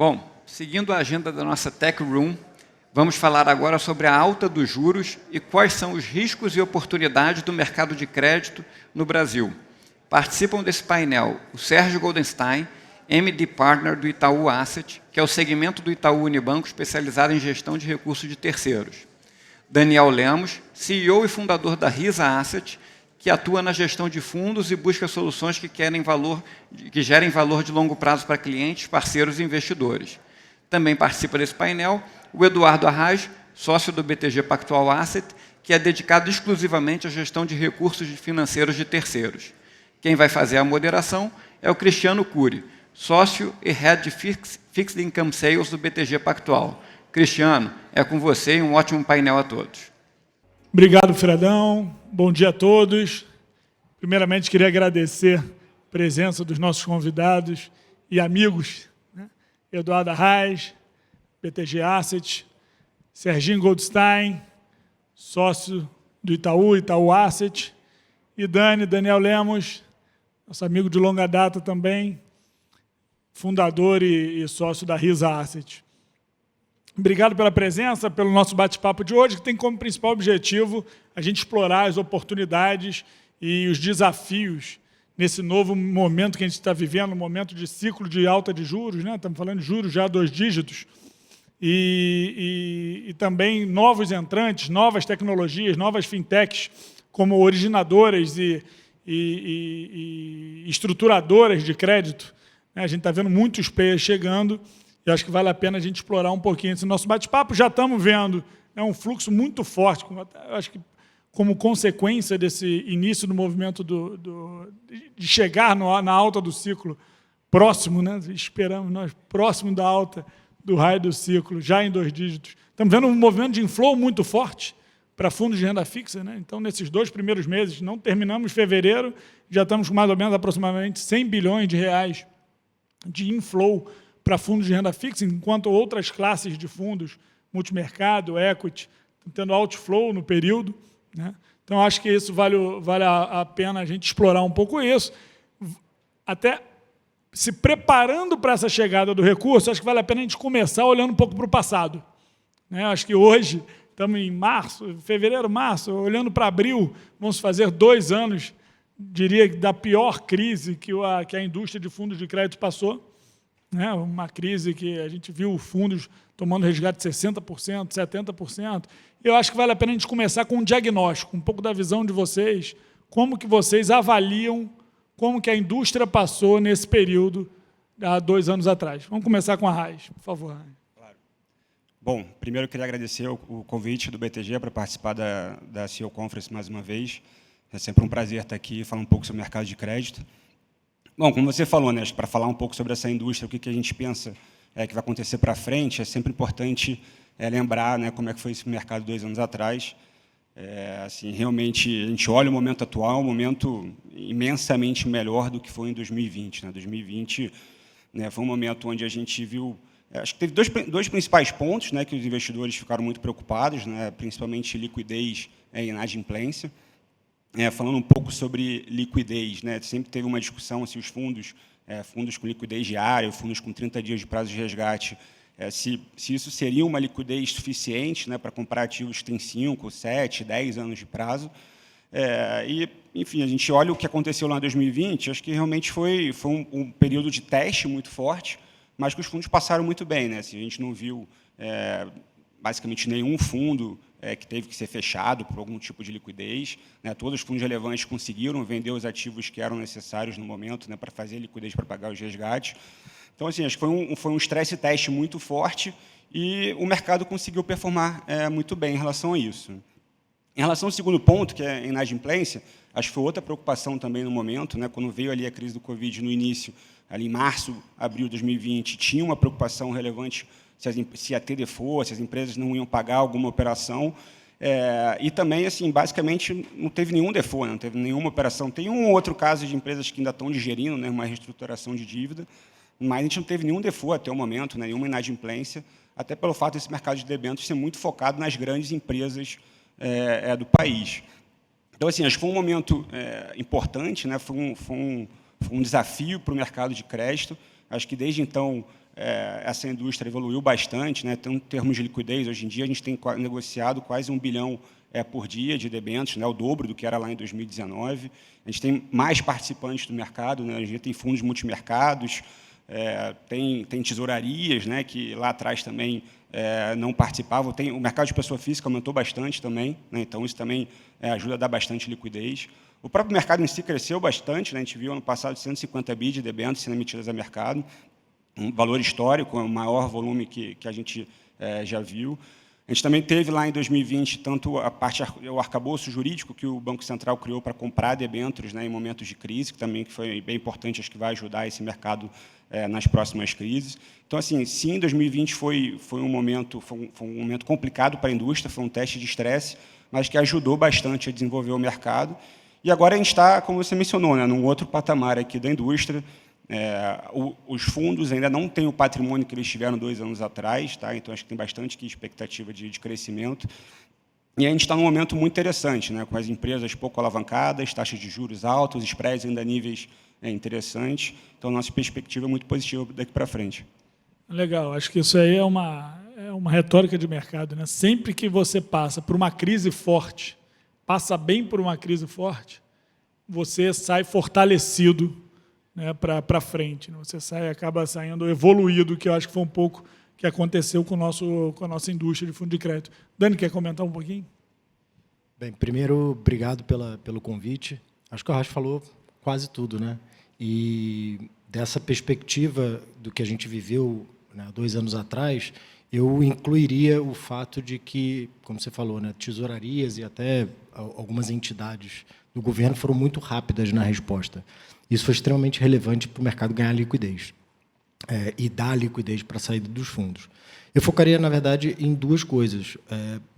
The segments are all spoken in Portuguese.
Bom, seguindo a agenda da nossa Tech Room, vamos falar agora sobre a alta dos juros e quais são os riscos e oportunidades do mercado de crédito no Brasil. Participam desse painel o Sérgio Goldenstein, MD Partner do Itaú Asset, que é o segmento do Itaú Unibanco especializado em gestão de recursos de terceiros. Daniel Lemos, CEO e fundador da Risa Asset, que atua na gestão de fundos e busca soluções que gerem valor de longo prazo para clientes, parceiros e investidores. Também participa desse painel o Eduardo Arraes, sócio do BTG Pactual Asset, que é dedicado exclusivamente à gestão de recursos financeiros de terceiros. Quem vai fazer a moderação é o Cristiano Cury, sócio e Head de Fixed Income Sales do BTG Pactual. Cristiano, é com você e um ótimo painel a todos. Obrigado, Fredão. Bom dia a todos. Primeiramente, queria agradecer a presença dos nossos convidados e amigos, né? Eduardo Arraes, BTG Asset, Serginho Goldstein, sócio do Itaú Asset, e Daniel Lemos, nosso amigo de longa data também, fundador e sócio da Risa Asset. Obrigado pela presença, pelo nosso bate-papo de hoje, que tem como principal objetivo a gente explorar as oportunidades e os desafios nesse novo momento que a gente está vivendo, um momento de ciclo de alta de juros, né? Estamos falando de juros já 2 dígitos, e também novos entrantes, novas tecnologias, novas fintechs, como originadoras e estruturadoras de crédito. A gente está vendo muitos players chegando, e acho que vale a pena a gente explorar um pouquinho esse nosso bate-papo. Já estamos vendo um fluxo muito forte, acho que como consequência desse início do movimento de chegar na alta do ciclo, próximo, né? Esperamos nós, próximo da alta do raio do ciclo, já em 2 dígitos. Estamos vendo um movimento de inflow muito forte para fundos de renda fixa, né? Então, nesses 2 primeiros meses, não terminamos fevereiro, já estamos com mais ou menos aproximadamente 100 bilhões de reais de inflow para fundos de renda fixa, enquanto outras classes de fundos, multimercado, equity, estão tendo outflow no período, né? Então, acho que isso vale a pena a gente explorar um pouco isso. Até se preparando para essa chegada do recurso, acho que vale a pena a gente começar olhando um pouco para o passado, né? Acho que hoje, estamos em fevereiro, março, olhando para abril, vamos fazer 2 anos, diria, da pior crise que a indústria de fundos de crédito passou, né? Uma crise que a gente viu fundos tomando resgate de 60%, 70%. Eu acho que vale a pena a gente começar com um diagnóstico, um pouco da visão de vocês, como que vocês avaliam como que a indústria passou nesse período há 2 anos atrás. Vamos começar com a Arraes, por favor. Claro. Bom, primeiro eu queria agradecer o convite do BTG para participar da CEO Conference mais uma vez. É sempre um prazer estar aqui e falar um pouco sobre o mercado de crédito. Bom, como você falou, né, para falar um pouco sobre essa indústria, o que a gente pensa que vai acontecer para frente, é sempre importante lembrar, né, como é que foi esse mercado 2 anos atrás. Assim, realmente, a gente olha o momento atual, um momento imensamente melhor do que foi em 2020. Né? 2020, né, foi um momento onde a gente viu... acho que teve dois principais pontos, né, que os investidores ficaram muito preocupados, né, principalmente liquidez e inadimplência. Falando um pouco sobre liquidez, né, sempre teve uma discussão se os fundos com liquidez diária, fundos com 30 dias de prazo de resgate, se isso seria uma liquidez suficiente, né, para comprar ativos que têm 5, 7, 10 anos de prazo. E, enfim, a gente olha o que aconteceu lá em 2020, acho que realmente foi um período de teste muito forte, mas que os fundos passaram muito bem, né? Assim, a gente não viu basicamente nenhum fundo que teve que ser fechado por algum tipo de liquidez, né? Todos os fundos relevantes conseguiram vender os ativos que eram necessários no momento, né, para fazer liquidez para pagar os resgates. Então, assim, acho que foi um stress test muito forte e o mercado conseguiu performar muito bem em relação a isso. Em relação ao segundo ponto, que é a inadimplência, acho que foi outra preocupação também no momento, né, quando veio ali a crise do Covid no início, ali em março, abril de 2020, tinha uma preocupação relevante se ia ter default, se as empresas não iam pagar alguma operação. E também, assim, basicamente, não teve nenhum default, não teve nenhuma operação. Tem um ou outro caso de empresas que ainda estão digerindo, né, uma reestruturação de dívida, mas a gente não teve nenhum default até o momento, né, nenhuma inadimplência, até pelo fato desse mercado de debêntures ser muito focado nas grandes empresas do país. Então, assim, acho que foi um momento importante, né, foi um desafio para o mercado de crédito. Acho que, desde então, essa indústria evoluiu bastante, né? Em termos de liquidez, hoje em dia a gente tem negociado quase 1 bilhão por dia de debêntures, né? O dobro do que era lá em 2019. A gente tem mais participantes do mercado, né? A gente tem fundos multimercados, tem tesourarias, né? Que lá atrás também não participavam. O mercado de pessoa física aumentou bastante também, né? Então isso também ajuda a dar bastante liquidez. O próprio mercado em si cresceu bastante, né? A gente viu ano passado 150 bi de debêntures sendo emitidas a mercado, um valor histórico, o maior volume que a gente já viu. A gente também teve lá em 2020 tanto o arcabouço jurídico que o Banco Central criou para comprar debêntures, né, em momentos de crise, que também foi bem importante, acho que vai ajudar esse mercado nas próximas crises. Então, assim, sim, 2020 foi um momento complicado para a indústria, foi um teste de estresse, mas que ajudou bastante a desenvolver o mercado. E agora a gente está, como você mencionou, né, num outro patamar aqui da indústria. Os fundos ainda não têm o patrimônio que eles tiveram 2 anos atrás, tá? Então acho que tem bastante expectativa de crescimento. E a gente está num momento muito interessante, né? Com as empresas pouco alavancadas, taxas de juros altos, spreads ainda a níveis interessantes. Então a nossa perspectiva é muito positiva daqui para frente. Legal, acho que isso aí é uma retórica de mercado, né? Sempre que você passa por uma crise forte, passa bem por uma crise forte, você sai fortalecido, né, para frente. Você acaba saindo evoluído, que eu acho que foi um pouco que aconteceu com a nossa indústria de fundo de crédito. Dani, quer comentar um pouquinho? Bem, primeiro, obrigado pelo convite. Acho que o Arraes falou quase tudo, né? E dessa perspectiva do que a gente viveu, né, 2 anos atrás, eu incluiria o fato de que, como você falou, né, tesourarias e até algumas entidades do governo foram muito rápidas na resposta. Isso foi extremamente relevante para o mercado ganhar liquidez e dar liquidez para a saída dos fundos. Eu focaria, na verdade, em 2 coisas,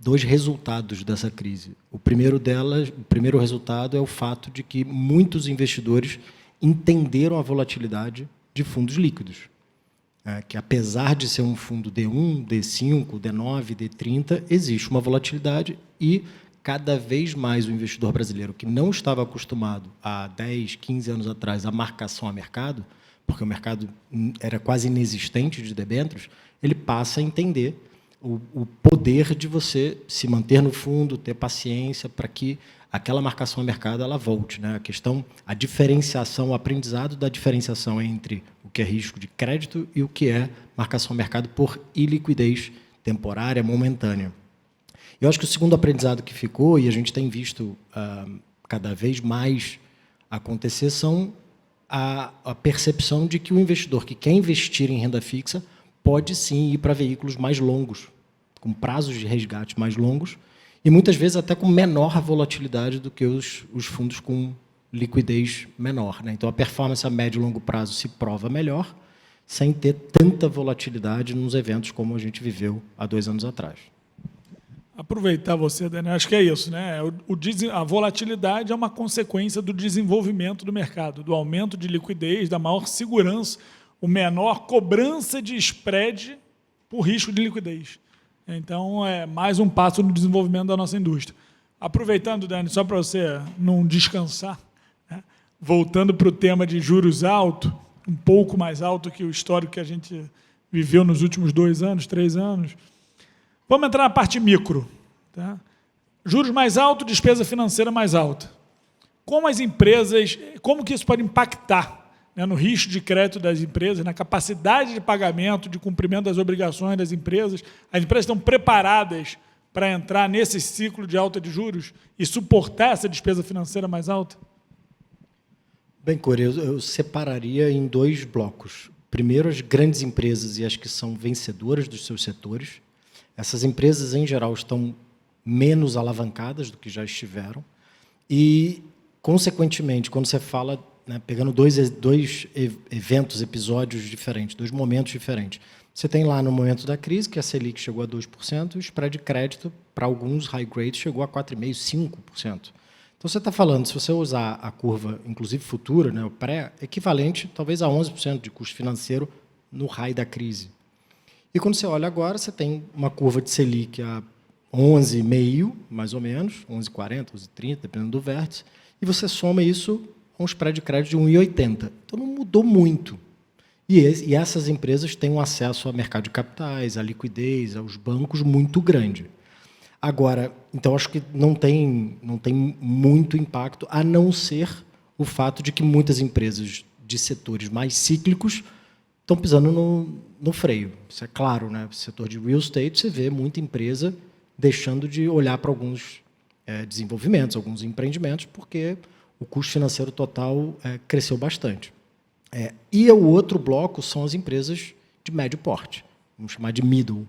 2 resultados dessa crise. O primeiro resultado é o fato de que muitos investidores entenderam a volatilidade de fundos líquidos, que apesar de ser um fundo D1, D5, D9, D30, existe uma volatilidade e cada vez mais o investidor brasileiro que não estava acostumado há 10, 15 anos atrás à marcação a mercado, porque o mercado era quase inexistente de debêntures, ele passa a entender o poder de você se manter no fundo, ter paciência para que aquela marcação a mercado ela volte, né? A diferenciação, o aprendizado da diferenciação entre o que é risco de crédito e o que é marcação a mercado por iliquidez temporária, momentânea. Eu acho que o segundo aprendizado que ficou, e a gente tem visto cada vez mais acontecer, são a percepção de que o investidor que quer investir em renda fixa pode, sim, ir para veículos mais longos, com prazos de resgate mais longos, e muitas vezes até com menor volatilidade do que os fundos com liquidez menor, né? Então, a performance a médio e longo prazo se prova melhor, sem ter tanta volatilidade nos eventos como a gente viveu há 2 anos atrás. Aproveitar você, Daniel, acho que é isso, né? A volatilidade é uma consequência do desenvolvimento do mercado, do aumento de liquidez, da maior segurança, o menor cobrança de spread por risco de liquidez. Então, é mais um passo no desenvolvimento da nossa indústria. Aproveitando, Dani, só para você não descansar, né? Voltando para o tema de juros altos, um pouco mais alto que o histórico que a gente viveu nos últimos 2 anos, 3 anos, vamos entrar na parte micro. Tá? Juros mais altos, despesa financeira mais alta. Como que isso pode impactar, né, no risco de crédito das empresas, na capacidade de pagamento, de cumprimento das obrigações das empresas? As empresas estão preparadas para entrar nesse ciclo de alta de juros e suportar essa despesa financeira mais alta? Bem, Core, eu separaria em 2 blocos. Primeiro, as grandes empresas e as que são vencedoras dos seus setores. Essas empresas, em geral, estão menos alavancadas do que já estiveram. E, consequentemente, quando você fala, né, pegando dois episódios diferentes, 2 momentos diferentes, você tem lá no momento da crise, que a Selic chegou a 2%, e o spread de crédito, para alguns high grades, chegou a 4,5%, 5%. Então, você está falando, se você usar a curva, inclusive futura, né, o pré, equivalente talvez a 11% de custo financeiro no high da crise. E quando você olha agora, você tem uma curva de Selic a 11,5, mais ou menos, 11,40, 11,30, dependendo do vértice, e você soma isso a um spread de crédito de 1,80. Então, não mudou muito. E essas empresas têm um acesso ao mercado de capitais, à liquidez, aos bancos muito grande. Agora, então, acho que não tem muito impacto, a não ser o fato de que muitas empresas de setores mais cíclicos estão pisando no freio. Isso é claro, né? No setor de real estate, você vê muita empresa deixando de olhar para alguns desenvolvimentos, alguns empreendimentos, porque o custo financeiro total cresceu bastante. E o outro bloco são as empresas de médio porte, vamos chamar de middle.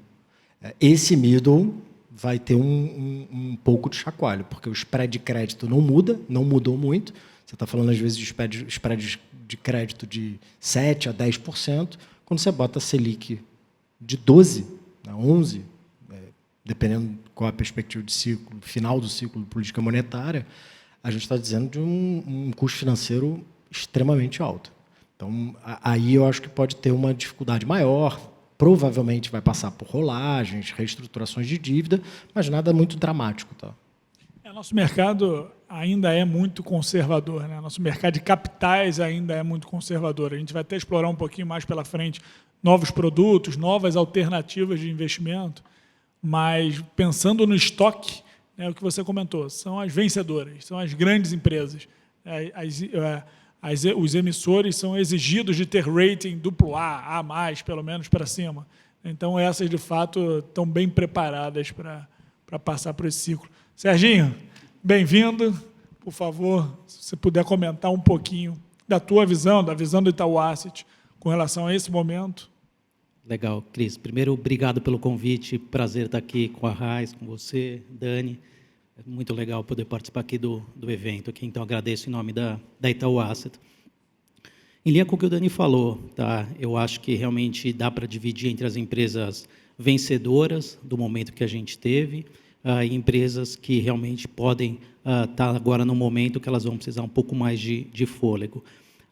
Esse middle vai ter um pouco de chacoalho, porque o spread de crédito não mudou muito. Você está falando, às vezes, de spread de crédito de 7% a 10%, quando você bota a Selic de 12% a 11%, dependendo qual a perspectiva de ciclo, final do ciclo de política monetária, a gente está dizendo de um custo financeiro extremamente alto. Então, aí eu acho que pode ter uma dificuldade maior, provavelmente vai passar por rolagens, reestruturações de dívida, mas nada muito dramático. Tá? Nosso mercado ainda é muito conservador, né? Nosso mercado de capitais ainda é muito conservador. A gente vai até explorar um pouquinho mais pela frente novos produtos, novas alternativas de investimento, mas pensando no estoque, o que você comentou, são as vencedoras, são as grandes empresas. Os emissores são exigidos de ter rating AA, A+, pelo menos para cima. Então, essas, de fato, estão bem preparadas para passar por esse ciclo. Serginho, bem-vindo. Por favor, se você puder comentar um pouquinho da tua visão, da visão do Itaú Asset, com relação a esse momento. Legal, Cris. Primeiro, obrigado pelo convite. Prazer estar aqui com a Raiz, com você, Dani. É muito legal poder participar aqui do evento. Aqui, então, agradeço em nome da Itaú Asset. Em linha com o que o Dani falou, tá? Eu acho que realmente dá para dividir entre as empresas vencedoras do momento que a gente teve e empresas que realmente podem estar agora no momento que elas vão precisar um pouco mais de fôlego.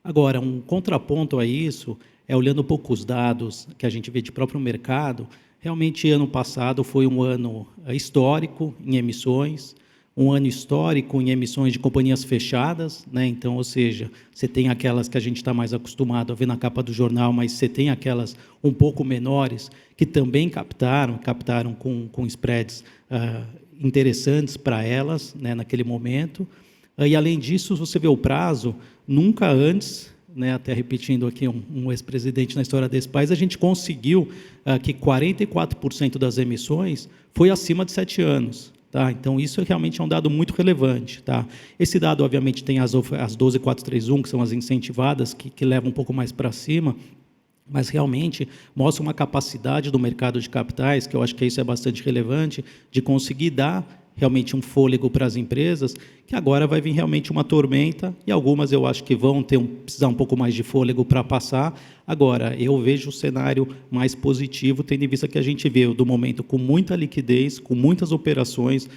Agora, um contraponto a isso é, olhando um pouco os dados que a gente vê de próprio mercado, realmente, ano passado foi um ano histórico em emissões, um ano histórico em emissões de companhias fechadas, né? Então, ou seja, você tem aquelas que a gente está mais acostumado a ver na capa do jornal, mas você tem aquelas um pouco menores que também captaram com spreads interessantes para elas, né, naquele momento. E, além disso, você vê o prazo, nunca antes, né, até repetindo aqui um ex-presidente na história desse país, a gente conseguiu que 44% das emissões foi acima de 7 anos. Tá? Então, isso realmente é um dado muito relevante. Tá? Esse dado, obviamente, tem as 12431, que são as incentivadas, que levam um pouco mais para cima, mas realmente mostra uma capacidade do mercado de capitais, que eu acho que isso é bastante relevante, de conseguir dar realmente um fôlego para as empresas, que agora vai vir realmente uma tormenta, e algumas eu acho que vão precisar um pouco mais de fôlego para passar. Agora, eu vejo o cenário mais positivo, tendo em vista que a gente vê do momento com muita liquidez, com muitas operações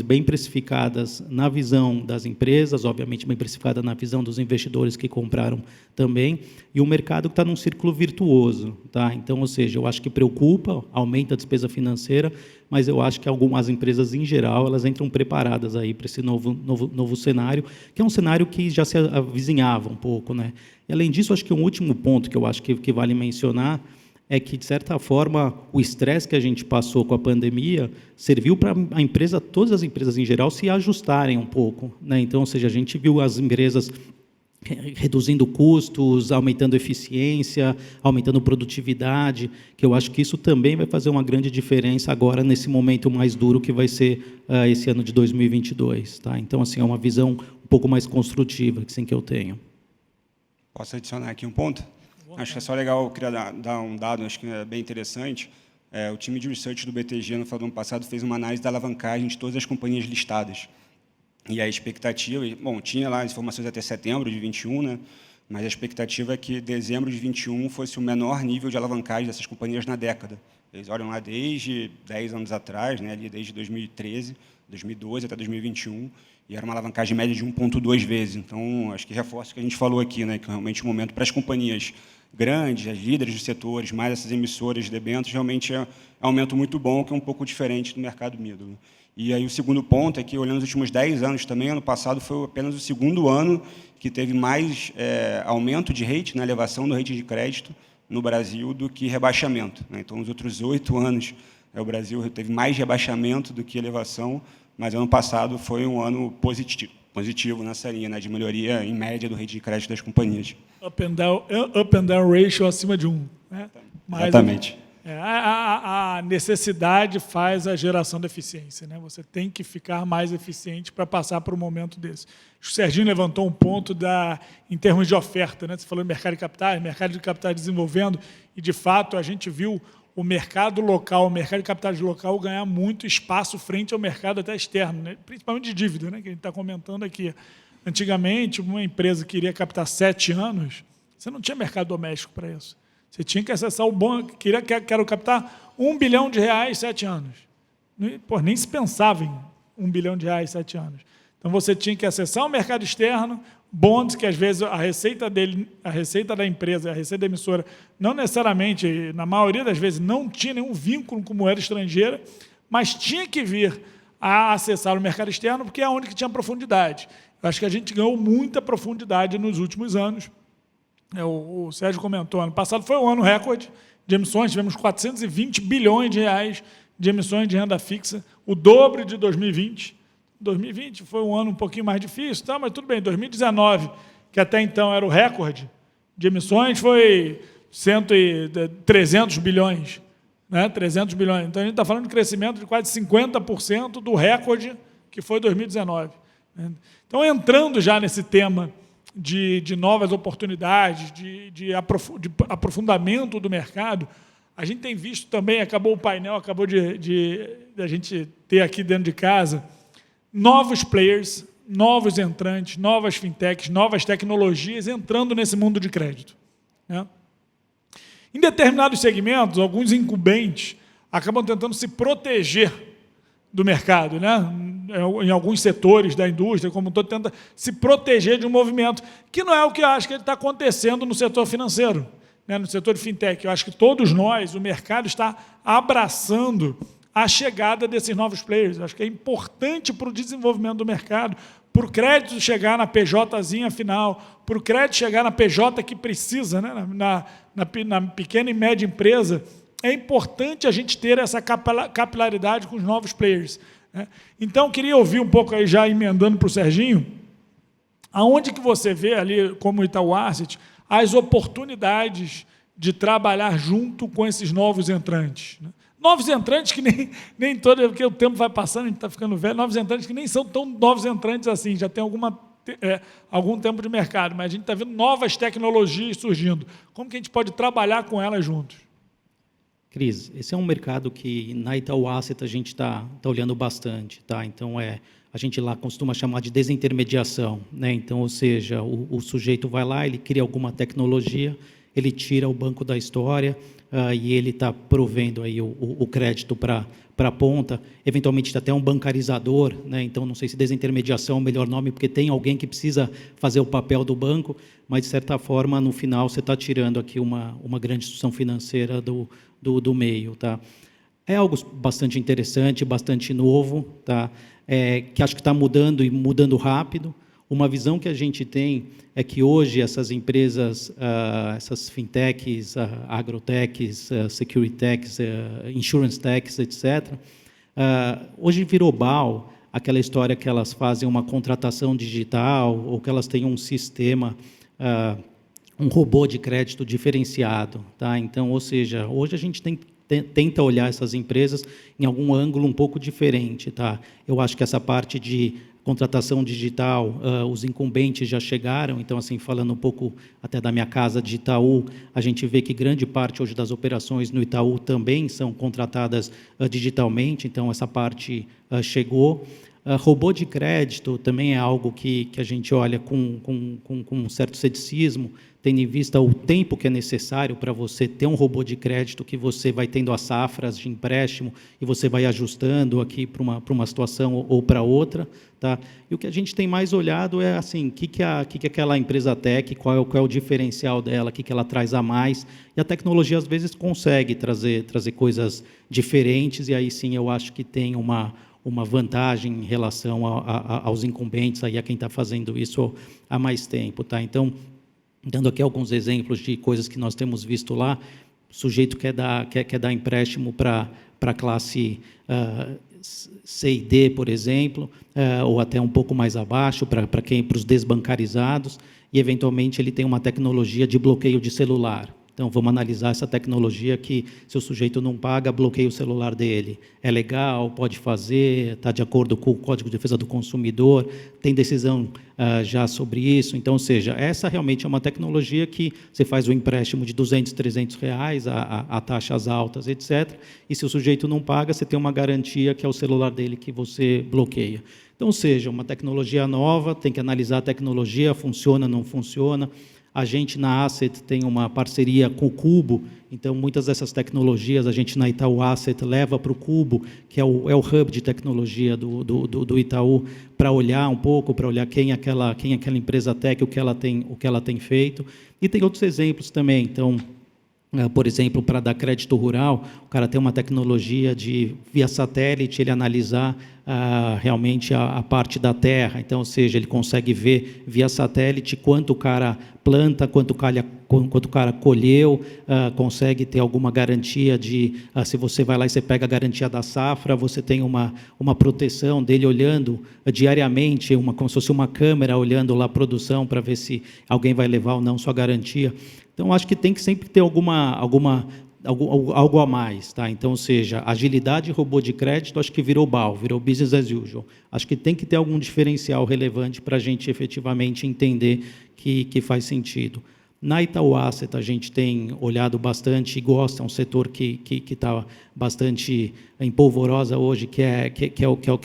bem precificadas na visão das empresas, obviamente bem precificada na visão dos investidores que compraram também, e o mercado que está num círculo virtuoso. Tá? Então, ou seja, eu acho que preocupa, aumenta a despesa financeira, mas eu acho que algumas empresas, em geral, elas entram preparadas aí para esse novo cenário, que é um cenário que já se avizinhava um pouco, né? E, além disso, acho que um último ponto que eu acho que vale mencionar é que, de certa forma, o estresse que a gente passou com a pandemia serviu para todas as empresas em geral se ajustarem um pouco, né? Então, ou seja, a gente viu as empresas reduzindo custos, aumentando eficiência, aumentando produtividade, que eu acho que isso também vai fazer uma grande diferença agora nesse momento mais duro que vai ser esse ano de 2022. Tá? Então, assim, é uma visão um pouco mais construtiva que eu tenho. Posso adicionar aqui um ponto? Acho que é só legal, eu queria dar um dado, acho que é bem interessante. O time de research do BTG, no final do ano passado, fez uma análise da alavancagem de todas as companhias listadas. E a expectativa, bom, tinha lá as informações até setembro de 21, né? Mas a expectativa é que dezembro de 21 fosse o menor nível de alavancagem dessas companhias na década. Eles olham lá desde 10 anos atrás, né, ali desde 2013, 2012 até 2021, e era uma alavancagem média de 1,2 vezes. Então, acho que reforça o que a gente falou aqui, né, que realmente o momento para as companhias grandes, as líderes dos setores, mais essas emissoras de debêntures, realmente é um aumento muito bom, que é um pouco diferente do mercado middle. E aí o segundo ponto é que, olhando os últimos 10 anos também, ano passado foi apenas o segundo ano que teve mais aumento de rate, né, elevação do rate de crédito no Brasil do que rebaixamento, né? Então, nos outros 8 anos, o Brasil teve mais rebaixamento do que elevação, mas ano passado foi um ano positivo nessa linha, né, de melhoria em média do rate de crédito das companhias. Up and down ratio acima de 1. Né? Mas, exatamente. A necessidade faz a geração da eficiência. Né? Você tem que ficar mais eficiente para passar por um momento desse. O Serginho levantou um ponto em termos de oferta. Né? Você falou em mercado de capitais desenvolvendo, e, de fato, a gente viu o mercado de capitais local ganhar muito espaço frente ao mercado até externo, né? Principalmente de dívida, né? Que a gente está comentando aqui. Antigamente, uma empresa que queria captar 7 anos, você não tinha mercado doméstico para isso. Você tinha que acessar o banco, quero captar R$1 bilhão, 7 anos. Pô, nem se pensava em R$1 bilhão, 7 anos. Então, você tinha que acessar o mercado externo, bonds, que às vezes a receita da empresa, a receita da emissora, não necessariamente, na maioria das vezes, não tinha nenhum vínculo com moeda estrangeira, mas tinha que vir a acessar o mercado externo, porque é onde que tinha profundidade. Eu acho que a gente ganhou muita profundidade nos últimos anos. O Sérgio comentou, ano passado foi um ano recorde de emissões, tivemos 420 bilhões de reais de emissões de renda fixa, o dobro de 2020. 2020 foi um ano um pouquinho mais difícil, tá? Mas tudo bem. 2019, que até então era o recorde de emissões, foi 300 bilhões. Né? 300 bilhões. Então, a gente está falando de crescimento de quase 50% do recorde que foi 2019. Né? Então, entrando já nesse tema de novas oportunidades, de aprofundamento do mercado, a gente tem visto também, acabou o painel, acabou de a gente ter aqui dentro de casa, novos players, novos entrantes, novas fintechs, novas tecnologias entrando nesse mundo de crédito. Né? Em determinados segmentos, alguns incumbentes acabam tentando se proteger do mercado, né? Em alguns setores da indústria, como todo, tenta se proteger de um movimento, que não é o que eu acho que está acontecendo no setor financeiro, né? No setor de fintech. Eu acho que todos nós, o mercado está abraçando a chegada desses novos players. Eu acho que é importante para o desenvolvimento do mercado, para o crédito chegar na PJzinha final, para o crédito chegar na PJ que precisa, né? na pequena e média empresa, é importante a gente ter essa capilaridade com os novos players. Né? Então, queria ouvir um pouco, aí, já emendando para o Serginho, aonde que você vê ali, como Itaú Asset, as oportunidades de trabalhar junto com esses novos entrantes. Né? Novos entrantes que nem todo, porque o tempo vai passando, a gente está ficando velho, novos entrantes que nem são tão novos entrantes assim, já tem algum tempo de mercado, mas a gente está vendo novas tecnologias surgindo. Como que a gente pode trabalhar com elas juntos? Cris, esse é um mercado que na Itaú Asset a gente está olhando bastante, tá? Então a gente lá costuma chamar de desintermediação, né? Então, ou seja, o sujeito vai lá, ele cria alguma tecnologia, ele tira o banco da história e ele está provendo aí o crédito para a ponta, eventualmente até um bancarizador, né? Então não sei se desintermediação é o melhor nome, porque tem alguém que precisa fazer o papel do banco, mas de certa forma no final você está tirando aqui uma grande instituição financeira do meio, tá? É algo bastante interessante, bastante novo, tá? Que acho que está mudando e mudando rápido. Uma visão que a gente tem é que hoje essas empresas, essas fintechs, agrotechs, securitechs, insurance techs, etc., hoje virou BAU, aquela história que elas fazem uma contratação digital ou que elas têm um sistema, um robô de crédito diferenciado. Tá? Então, ou seja, hoje a gente tenta olhar essas empresas em algum ângulo um pouco diferente. Tá? Eu acho que essa parte de contratação digital, os incumbentes já chegaram, então, assim, falando um pouco até da minha casa de Itaú, a gente vê que grande parte hoje das operações no Itaú também são contratadas digitalmente, então essa parte chegou. Robô de crédito também é algo que a gente olha com um certo ceticismo, tendo em vista o tempo que é necessário para você ter um robô de crédito, que você vai tendo as safras de empréstimo e você vai ajustando aqui para uma situação ou para outra. Tá? E o que a gente tem mais olhado é assim, o que aquela empresa tech, qual é o diferencial dela, o que ela traz a mais. E a tecnologia, às vezes, consegue trazer coisas diferentes, e aí sim eu acho que tem uma vantagem em relação aos incumbentes, aí a quem está fazendo isso há mais tempo. Tá? Então, dando aqui alguns exemplos de coisas que nós temos visto lá, o sujeito quer dar empréstimo para a classe C e D, por exemplo, ou até um pouco mais abaixo, para os desbancarizados, e, eventualmente, ele tem uma tecnologia de bloqueio de celular. Então, vamos analisar essa tecnologia que, se o sujeito não paga, bloqueia o celular dele. É legal, pode fazer, está de acordo com o Código de Defesa do Consumidor, tem decisão já sobre isso. Então, ou seja, essa realmente é uma tecnologia que você faz o empréstimo de R$200, R$300 a taxas altas, etc. E, se o sujeito não paga, você tem uma garantia que é o celular dele que você bloqueia. Então, ou seja, uma tecnologia nova, tem que analisar a tecnologia, funciona, não funciona. A gente, na Asset, tem uma parceria com o Cubo, então, muitas dessas tecnologias, a gente, na Itaú Asset, leva para o Cubo, que é o hub de tecnologia do Itaú, para olhar um pouco, para olhar quem é aquela empresa tech, o que ela tem feito. E tem outros exemplos também. Então, por exemplo, para dar crédito rural, o cara tem uma tecnologia de, via satélite, ele analisar realmente a parte da terra. Então, ou seja, ele consegue ver via satélite quanto o cara planta, quanto o cara colheu, consegue ter alguma garantia de, se você vai lá e você pega a garantia da safra, você tem uma proteção dele olhando diariamente, como se fosse uma câmera olhando lá a produção para ver se alguém vai levar ou não sua garantia. Então, acho que tem que sempre ter algo a mais. Tá? Então, ou seja, agilidade e robô de crédito, acho que virou BAU, virou business as usual. Acho que tem que ter algum diferencial relevante para a gente efetivamente entender que faz sentido. Na Itaú Asset, a gente tem olhado bastante e gosta, é um setor que está bastante em polvorosa hoje, que é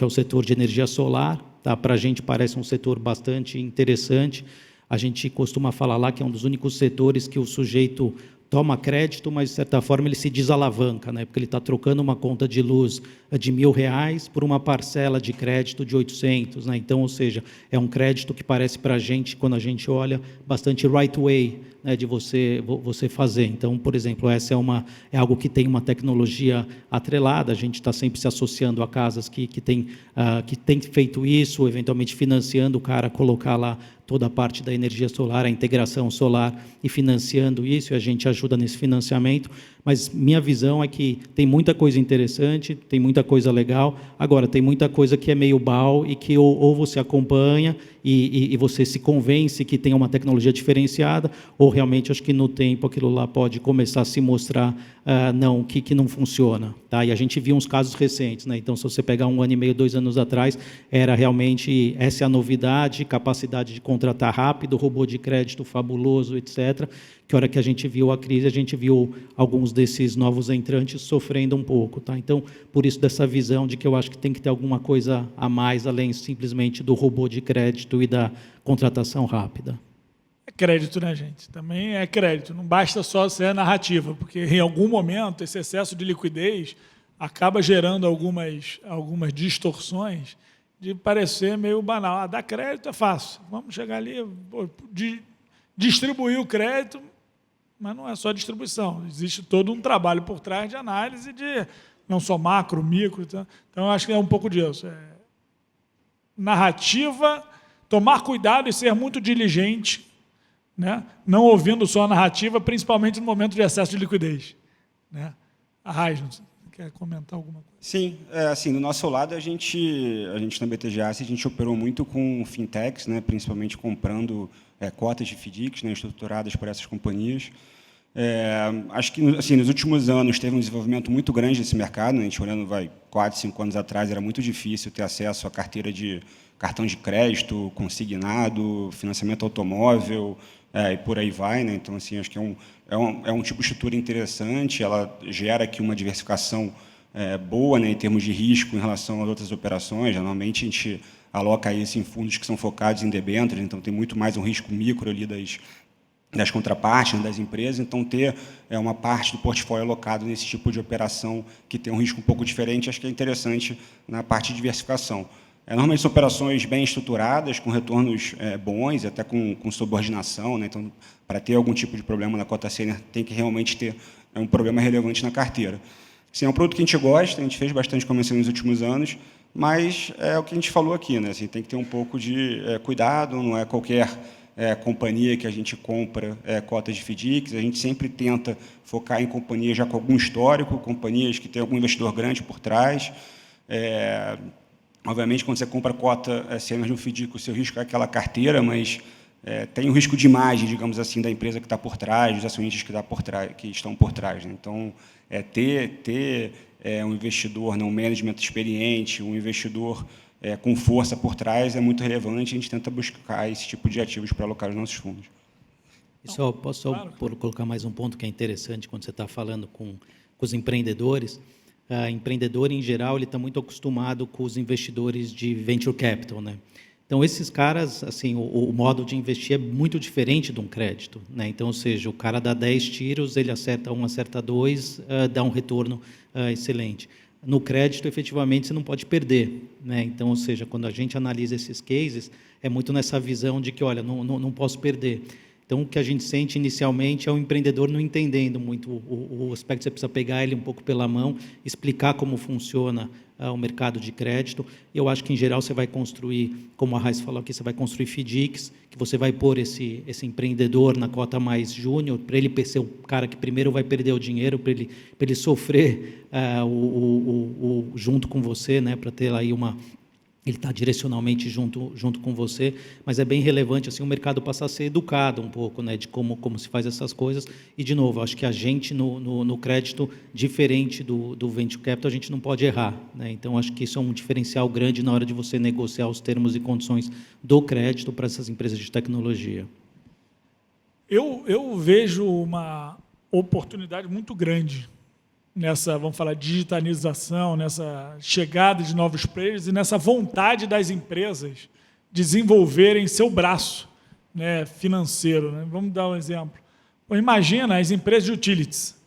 o setor de energia solar. Tá? Para a gente parece um setor bastante interessante. A gente costuma falar lá que é um dos únicos setores que o sujeito toma crédito, mas, de certa forma, ele se desalavanca, né? Porque ele está trocando uma conta de luz de R$1.000 por uma parcela de crédito de 800. Né? Então, ou seja, é um crédito que parece para a gente, quando a gente olha, bastante right way, né, de você fazer. Então, por exemplo, essa é algo que tem uma tecnologia atrelada, a gente está sempre se associando a casas que tem feito isso, eventualmente financiando o cara a colocar lá toda a parte da energia solar, a integração solar, e financiando isso, e a gente ajuda nesse financiamento. Mas minha visão é que tem muita coisa interessante, tem muita coisa legal. Agora, tem muita coisa que é meio BAU e que ou você acompanha e você se convence que tem uma tecnologia diferenciada, ou realmente acho que no tempo aquilo lá pode começar a se mostrar que não funciona. Tá? E a gente viu uns casos recentes. Né? Então, se você pegar 1 ano e meio, 2 anos atrás, era realmente essa é a novidade, capacidade de contratar rápido, robô de crédito fabuloso, etc., que a hora que a gente viu a crise, a gente viu alguns desses novos entrantes sofrendo um pouco. Tá? Então, por isso, dessa visão de que eu acho que tem que ter alguma coisa a mais, além simplesmente do robô de crédito e da contratação rápida. É crédito, né, gente? Também é crédito. Não basta só ser narrativa, porque, em algum momento, esse excesso de liquidez acaba gerando algumas distorções de parecer meio banal. Dar crédito é fácil. Vamos chegar ali, distribuir o crédito, mas não é só distribuição. Existe todo um trabalho por trás de análise de não só macro, micro. Então eu acho que é um pouco disso. Narrativa, tomar cuidado e ser muito diligente, né? Não ouvindo só a narrativa, principalmente no momento de excesso de liquidez. Né? A Raiz, quer comentar alguma coisa? Sim, assim, do nosso lado, a gente na BTG Asset, a gente operou muito com fintechs, né, principalmente comprando cotas de FDICs, né, estruturadas por essas companhias. Acho que assim, nos últimos anos teve um desenvolvimento muito grande desse mercado. Né, a gente olhando 4, 5 anos atrás, era muito difícil ter acesso à carteira de cartão de crédito, consignado, financiamento automóvel, e por aí vai. Né, então, assim, acho que é um tipo de estrutura interessante, ela gera aqui uma diversificação boa, né, em termos de risco em relação às outras operações. Normalmente, a gente aloca isso em fundos que são focados em debêntures, então tem muito mais um risco micro ali das contrapartes, né, das empresas, então ter uma parte do portfólio alocado nesse tipo de operação que tem um risco um pouco diferente, acho que é interessante na parte de diversificação. Normalmente são operações bem estruturadas, com retornos bons, até com subordinação, né, então, para ter algum tipo de problema na cota sênior, tem que realmente ter um problema relevante na carteira. Sim, é um produto que a gente gosta, a gente fez bastante comercial nos últimos anos, mas é o que a gente falou aqui, né, assim, tem que ter um pouco de cuidado, não é qualquer companhia que a gente compra cotas de FDICs, a gente sempre tenta focar em companhias já com algum histórico, companhias que têm algum investidor grande por trás. Obviamente, quando você compra cota sênior de um FDIC, o seu risco é aquela carteira, mas tem o risco de imagem, digamos assim, da empresa que está por trás, dos acionistas que estão por trás. Né? Então, ter um investidor, um management experiente, um investidor com força por trás é muito relevante, a gente tenta buscar esse tipo de ativos para alocar os nossos fundos. Posso só colocar mais um ponto que é interessante quando você está falando com os empreendedores. Empreendedor, em geral, ele está muito acostumado com os investidores de venture capital, né? Então, esses caras, assim, o modo de investir é muito diferente de um crédito, né? Então, ou seja, o cara dá 10 tiros, ele acerta 1, acerta 2, dá um retorno excelente. No crédito, efetivamente, você não pode perder, né? Então, ou seja, quando a gente analisa esses cases, é muito nessa visão de que, olha, não posso perder. Então, o que a gente sente inicialmente é o empreendedor não entendendo muito o aspecto, você precisa pegar ele um pouco pela mão, explicar como funciona o mercado de crédito. Eu acho que, em geral, você vai construir, como a Raiz falou aqui, você vai construir FDICs, que você vai pôr esse empreendedor na cota mais júnior, para ele ser o cara que primeiro vai perder o dinheiro, para ele sofrer junto com você, né, para ter aí ele está direcionalmente junto com você, mas é bem relevante assim, o mercado passar a ser educado um pouco, né, de como se faz essas coisas. E, de novo, acho que a gente, no crédito, diferente do venture capital, a gente não pode errar, né? Então, acho que isso é um diferencial grande na hora de você negociar os termos e condições do crédito para essas empresas de tecnologia. Eu vejo uma oportunidade muito grande nessa, vamos falar, digitalização, nessa chegada de novos players e nessa vontade das empresas desenvolverem seu braço, né, financeiro. Né? Vamos dar um exemplo. Imagina as empresas de utilities.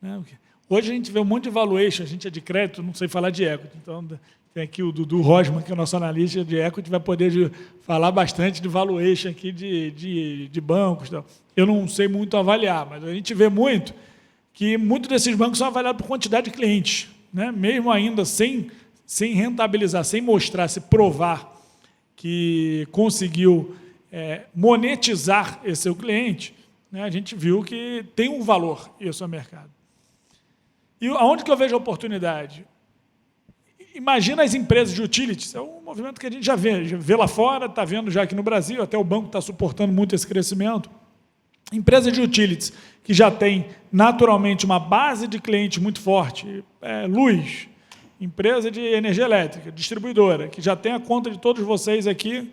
Né? Hoje a gente vê um monte de valuation, a gente é de crédito, não sei falar de equity. Então, tem aqui o Dudu Rosman, que é o nosso analista de equity, vai poder falar bastante de valuation aqui de bancos. Tal. Eu não sei muito avaliar, mas a gente vê muito que muitos desses bancos são avaliados por quantidade de clientes, né? Mesmo ainda sem rentabilizar, sem mostrar, se provar que conseguiu monetizar esse seu cliente, né? A gente viu que tem um valor isso ao mercado. E aonde que eu vejo a oportunidade? Imagina as empresas de utilities, é um movimento que a gente já vê lá fora, está vendo já aqui no Brasil, até o banco está suportando muito esse crescimento. Empresa de utilities que já tem naturalmente uma base de cliente muito forte, luz, empresa de energia elétrica, distribuidora, que já tem a conta de todos vocês aqui,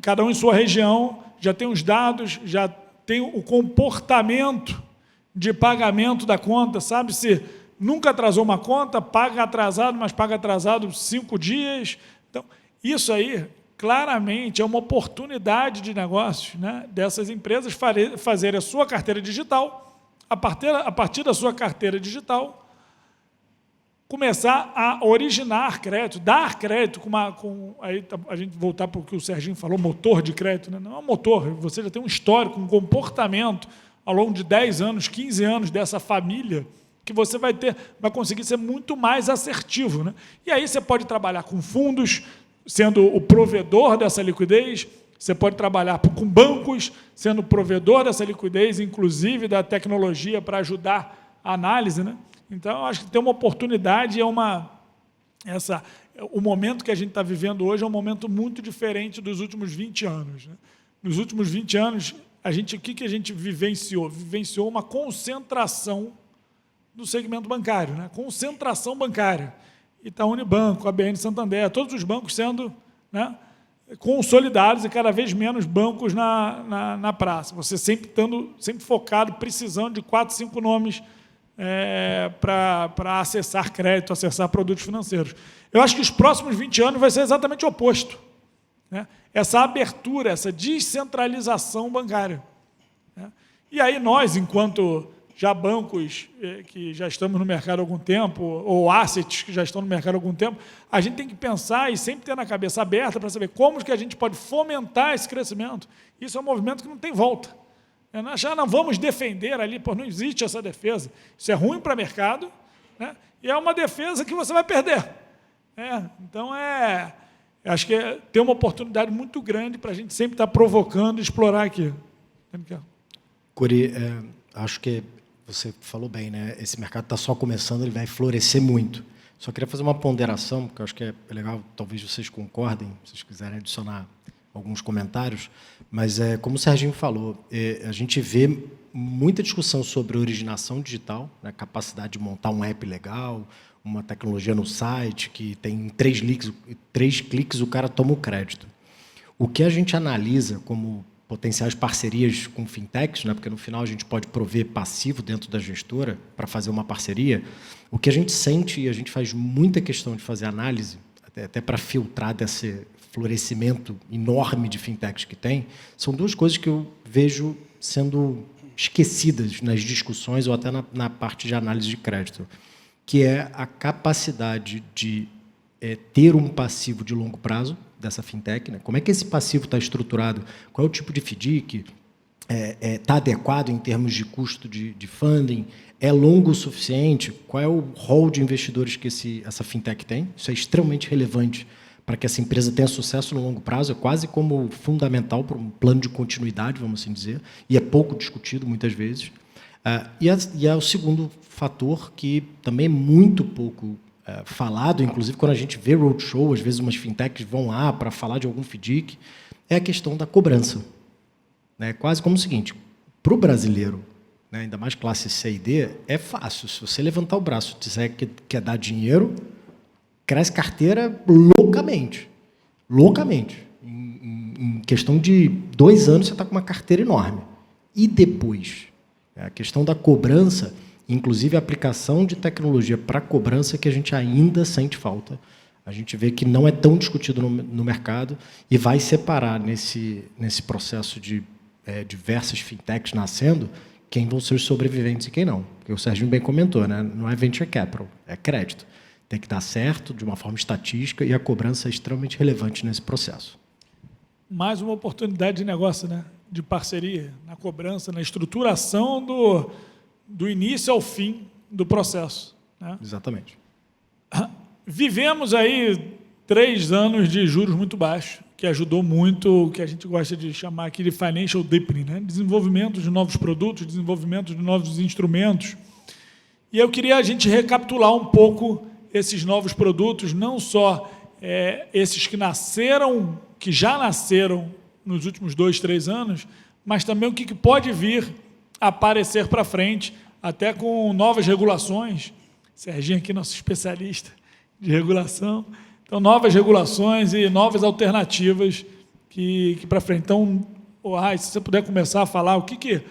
cada um em sua região, já tem os dados, já tem o comportamento de pagamento da conta, sabe se nunca atrasou uma conta, paga atrasado, mas paga atrasado 5 dias. Então, isso aí claramente é uma oportunidade de negócio, né, dessas empresas fazerem a sua carteira digital, a partir da sua carteira digital, começar a originar crédito, dar crédito aí a gente voltar para o que o Serginho falou, motor de crédito, né? Não é um motor, você já tem um histórico, um comportamento ao longo de 10 anos, 15 anos dessa família, que você vai conseguir ser muito mais assertivo, né? E aí você pode trabalhar com fundos, sendo o provedor dessa liquidez, você pode trabalhar com bancos, sendo o provedor dessa liquidez, inclusive da tecnologia para ajudar a análise, né? Então, acho que tem uma oportunidade, o momento que a gente está vivendo hoje é um momento muito diferente dos últimos 20 anos. Né? Nos últimos 20 anos, o que a gente vivenciou? Vivenciou uma concentração do segmento bancário, né? Concentração bancária. Itaú Unibanco, ABN Santander, todos os bancos sendo, né, consolidados e cada vez menos bancos na praça. Você sempre focado, precisando de 4, 5 nomes para acessar crédito, acessar produtos financeiros. Eu acho que os próximos 20 anos vai ser exatamente o oposto, né? Essa abertura, essa descentralização bancária, né? E aí nós, enquanto já bancos que já estamos no mercado há algum tempo, ou assets que já estão no mercado há algum tempo, a gente tem que pensar e sempre ter na cabeça aberta para saber como que a gente pode fomentar esse crescimento. Isso é um movimento que não tem volta. Nós já não vamos defender ali, não existe essa defesa. Isso é ruim para o mercado, né? E é uma defesa que você vai perder. Então, acho que tem uma oportunidade muito grande para a gente sempre estar provocando e explorar aqui. Curi, acho que você falou bem, né? Esse mercado está só começando, ele vai florescer muito. Só queria fazer uma ponderação, porque eu acho que é legal, talvez vocês concordem, se vocês quiserem adicionar alguns comentários, mas, como o Serginho falou, a gente vê muita discussão sobre originação digital, né? Capacidade de montar um app legal, uma tecnologia no site que tem 3 cliques o cara toma o crédito. O que a gente analisa como potenciais parcerias com fintechs, né, porque no final a gente pode prover passivo dentro da gestora para fazer uma parceria, o que a gente sente, e a gente faz muita questão de fazer análise, até para filtrar desse florescimento enorme de fintechs que tem, são 2 coisas que eu vejo sendo esquecidas nas discussões ou até na parte de análise de crédito, que é a capacidade de ter um passivo de longo prazo dessa fintech, né? Como é que esse passivo está estruturado? Qual é o tipo de FDIC? Está adequado em termos de custo de funding? É longo o suficiente? Qual é o rol de investidores que essa fintech tem? Isso é extremamente relevante para que essa empresa tenha sucesso no longo prazo, é quase como fundamental para um plano de continuidade, vamos assim dizer, e é pouco discutido muitas vezes. E é o segundo fator que também é muito pouco falado, inclusive quando a gente vê roadshow, às vezes umas fintechs vão lá para falar de algum FDIC, é a questão da cobrança. Né? Quase como o seguinte, para o brasileiro, né, ainda mais classe C e D, é fácil. Se você levantar o braço e disser que quer dar dinheiro, cresce carteira loucamente. Loucamente. Em questão de 2 anos, você está com uma carteira enorme. E depois? A questão da cobrança, inclusive a aplicação de tecnologia para cobrança, que a gente ainda sente falta. A gente vê que não é tão discutido no mercado e vai separar nesse processo de diversas fintechs nascendo quem vão ser os sobreviventes e quem não. Porque o Serginho bem comentou, né? Não é venture capital, é crédito. Tem que dar certo de uma forma estatística e a cobrança é extremamente relevante nesse processo. Mais uma oportunidade de negócio, né? De parceria, na cobrança, na estruturação do início ao fim do processo. Né? Exatamente. Vivemos aí 3 anos de juros muito baixos, que ajudou muito o que a gente gosta de chamar aqui de financial deepening, né? Desenvolvimento de novos produtos, desenvolvimento de novos instrumentos. E eu queria a gente recapitular um pouco esses novos produtos, não só esses que já nasceram nos últimos 2, 3 anos, mas também o que pode vir a aparecer para frente, até com novas regulações. Serginho aqui, nosso especialista de regulação. Então, novas regulações e novas alternativas que para frente. Então, se você puder começar a falar o que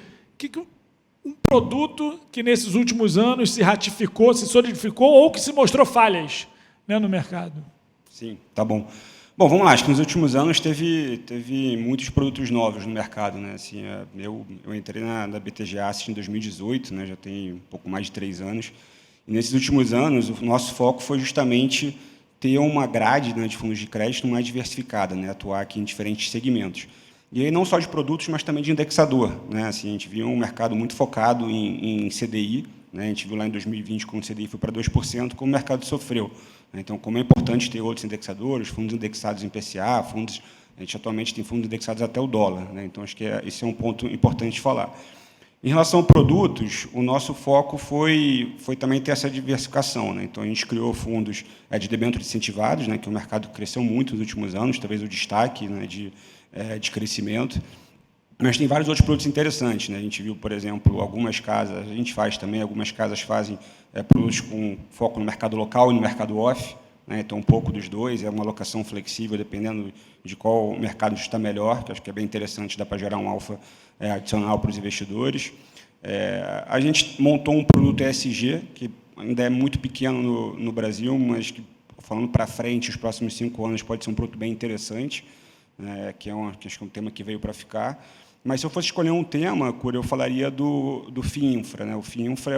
um produto que nesses últimos anos se ratificou, se solidificou ou que se mostrou falhas, né, no mercado. Sim, tá bom. Bom, vamos lá. Acho que nos últimos anos teve muitos produtos novos no mercado, né? Assim, eu entrei na BTG Asset em 2018, né? Já tem um pouco mais de 3 anos. E nesses últimos anos, o nosso foco foi justamente ter uma grade, né, de fundos de crédito mais diversificada, né? Atuar aqui em diferentes segmentos. E aí não só de produtos, mas também de indexador, né? Assim, a gente viu um mercado muito focado em CDI, né? A gente viu lá em 2020, quando o CDI foi para 2%, como o mercado sofreu. Então, como é importante ter outros indexadores, fundos indexados em PCA, a gente atualmente tem fundos indexados até o dólar, né? Então, acho que esse é um ponto importante de falar. Em relação a produtos, o nosso foco foi também ter essa diversificação, né? Então, a gente criou fundos de debêntures incentivados, né? Que o mercado cresceu muito nos últimos anos, talvez o destaque, né, de crescimento. Mas tem vários outros produtos interessantes, né? A gente viu, por exemplo, algumas casas, a gente faz também, algumas casas fazem produtos com foco no mercado local e no mercado off, né? Então, um pouco dos dois, é uma alocação flexível, dependendo de qual mercado está melhor, que acho que é bem interessante, dá para gerar um alfa adicional para os investidores. A gente montou um produto ESG, que ainda é muito pequeno no Brasil, mas que, falando para frente, os próximos 5 anos, pode ser um produto bem interessante, que acho que é um tema que veio para ficar. Mas, se eu fosse escolher um tema, Cura, eu falaria do FIINFRA, né? O FIINFRA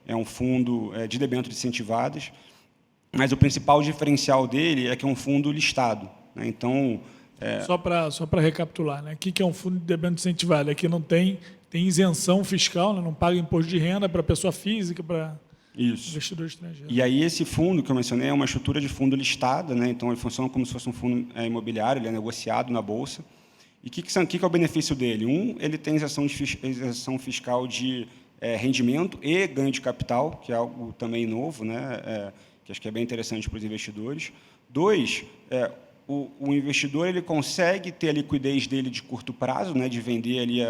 é um fundo de debêntures incentivadas, mas o principal diferencial dele é que é um fundo listado, né? Então... Só para recapitular, né? O que é um fundo de debênture incentivado? É que não tem isenção fiscal, né? Não paga imposto de renda para pessoa física, para investidor estrangeiro. E aí esse fundo que eu mencionei é uma estrutura de fundo listada, né? Então ele funciona como se fosse um fundo imobiliário, ele é negociado na bolsa. E o que é o benefício dele? Ele tem isenção fiscal de rendimento e ganho de capital, que é algo também novo, né? Que acho que é bem interessante para os investidores. 2, o investidor ele consegue ter a liquidez dele de curto prazo, né? De vender ali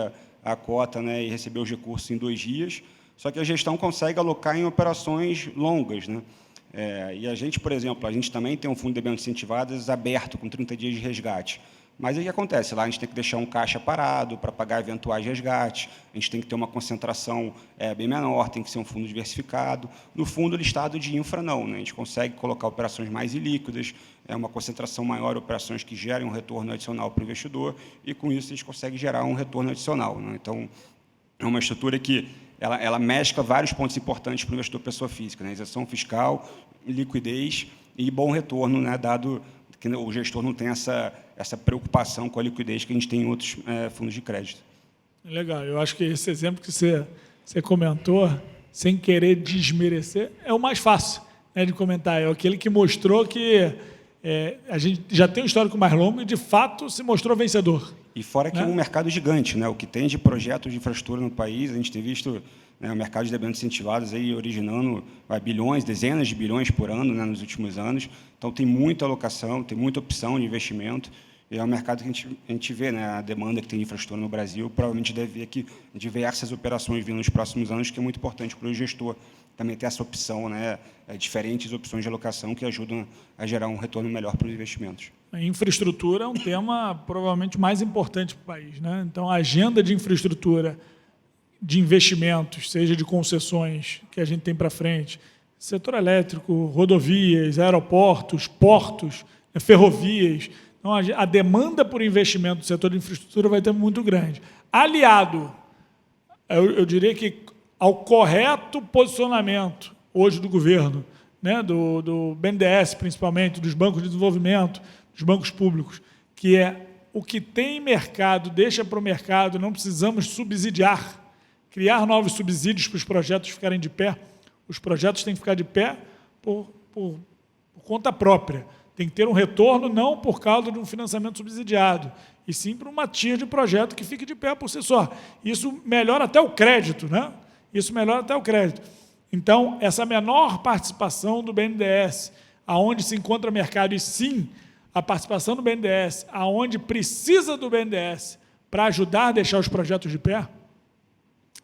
a cota, né? E receber os recursos em 2 dias. Só que a gestão consegue alocar em operações longas, né? E a gente, por exemplo, a gente também tem um fundo de debêntures incentivadas aberto, com 30 dias de resgate. Mas aí o que acontece? Lá a gente tem que deixar um caixa parado para pagar eventuais resgates, a gente tem que ter uma concentração bem menor, tem que ser um fundo diversificado. No fundo listado de infra, não, né? A gente consegue colocar operações mais ilíquidas, uma concentração maior, operações que gerem um retorno adicional para o investidor, e, com isso, a gente consegue gerar um retorno adicional, né? Então, é uma estrutura que ela mescla vários pontos importantes para o investidor pessoa física, né? Isenção fiscal, liquidez e bom retorno, né? Dado que o gestor não tem essa preocupação com a liquidez que a gente tem em outros fundos de crédito. Legal. Eu acho que esse exemplo que você comentou, sem querer desmerecer, é o mais fácil, né, de comentar. É aquele que mostrou que a gente já tem um histórico mais longo e, de fato, se mostrou vencedor. E fora que é um mercado gigante, né? O que tem de projetos de infraestrutura no país, a gente tem visto, né, o mercado de debêntures incentivadas aí originando bilhões, dezenas de bilhões por ano, né, nos últimos anos. Então, tem muita alocação, tem muita opção de investimento. E é um mercado que a gente vê, né, a demanda que tem de infraestrutura no Brasil, provavelmente deve ver aqui diversas operações vindo nos próximos anos, que é muito importante para o gestor também ter essa opção, né, diferentes opções de alocação que ajudam a gerar um retorno melhor para os investimentos. A infraestrutura é um tema provavelmente mais importante para o país, né? Então, a agenda de infraestrutura, de investimentos, seja de concessões que a gente tem para frente, setor elétrico, rodovias, aeroportos, portos, ferrovias. Então, a demanda por investimento do setor de infraestrutura vai ter muito grande. Aliado, eu diria que ao correto posicionamento hoje do governo, né, do BNDES, principalmente, dos bancos de desenvolvimento, dos bancos públicos, que é o que tem mercado, deixa para o mercado, não precisamos subsidiar, criar novos subsídios para os projetos ficarem de pé. Os projetos têm que ficar de pé por conta própria. Tem que ter um retorno não por causa de um financiamento subsidiado, e sim para uma TIR de projeto que fique de pé por si só. Isso melhora até o crédito, né? Isso melhora até o crédito. Então, essa menor participação do BNDES, aonde se encontra mercado, e sim a participação do BNDES, aonde precisa do BNDES para ajudar a deixar os projetos de pé,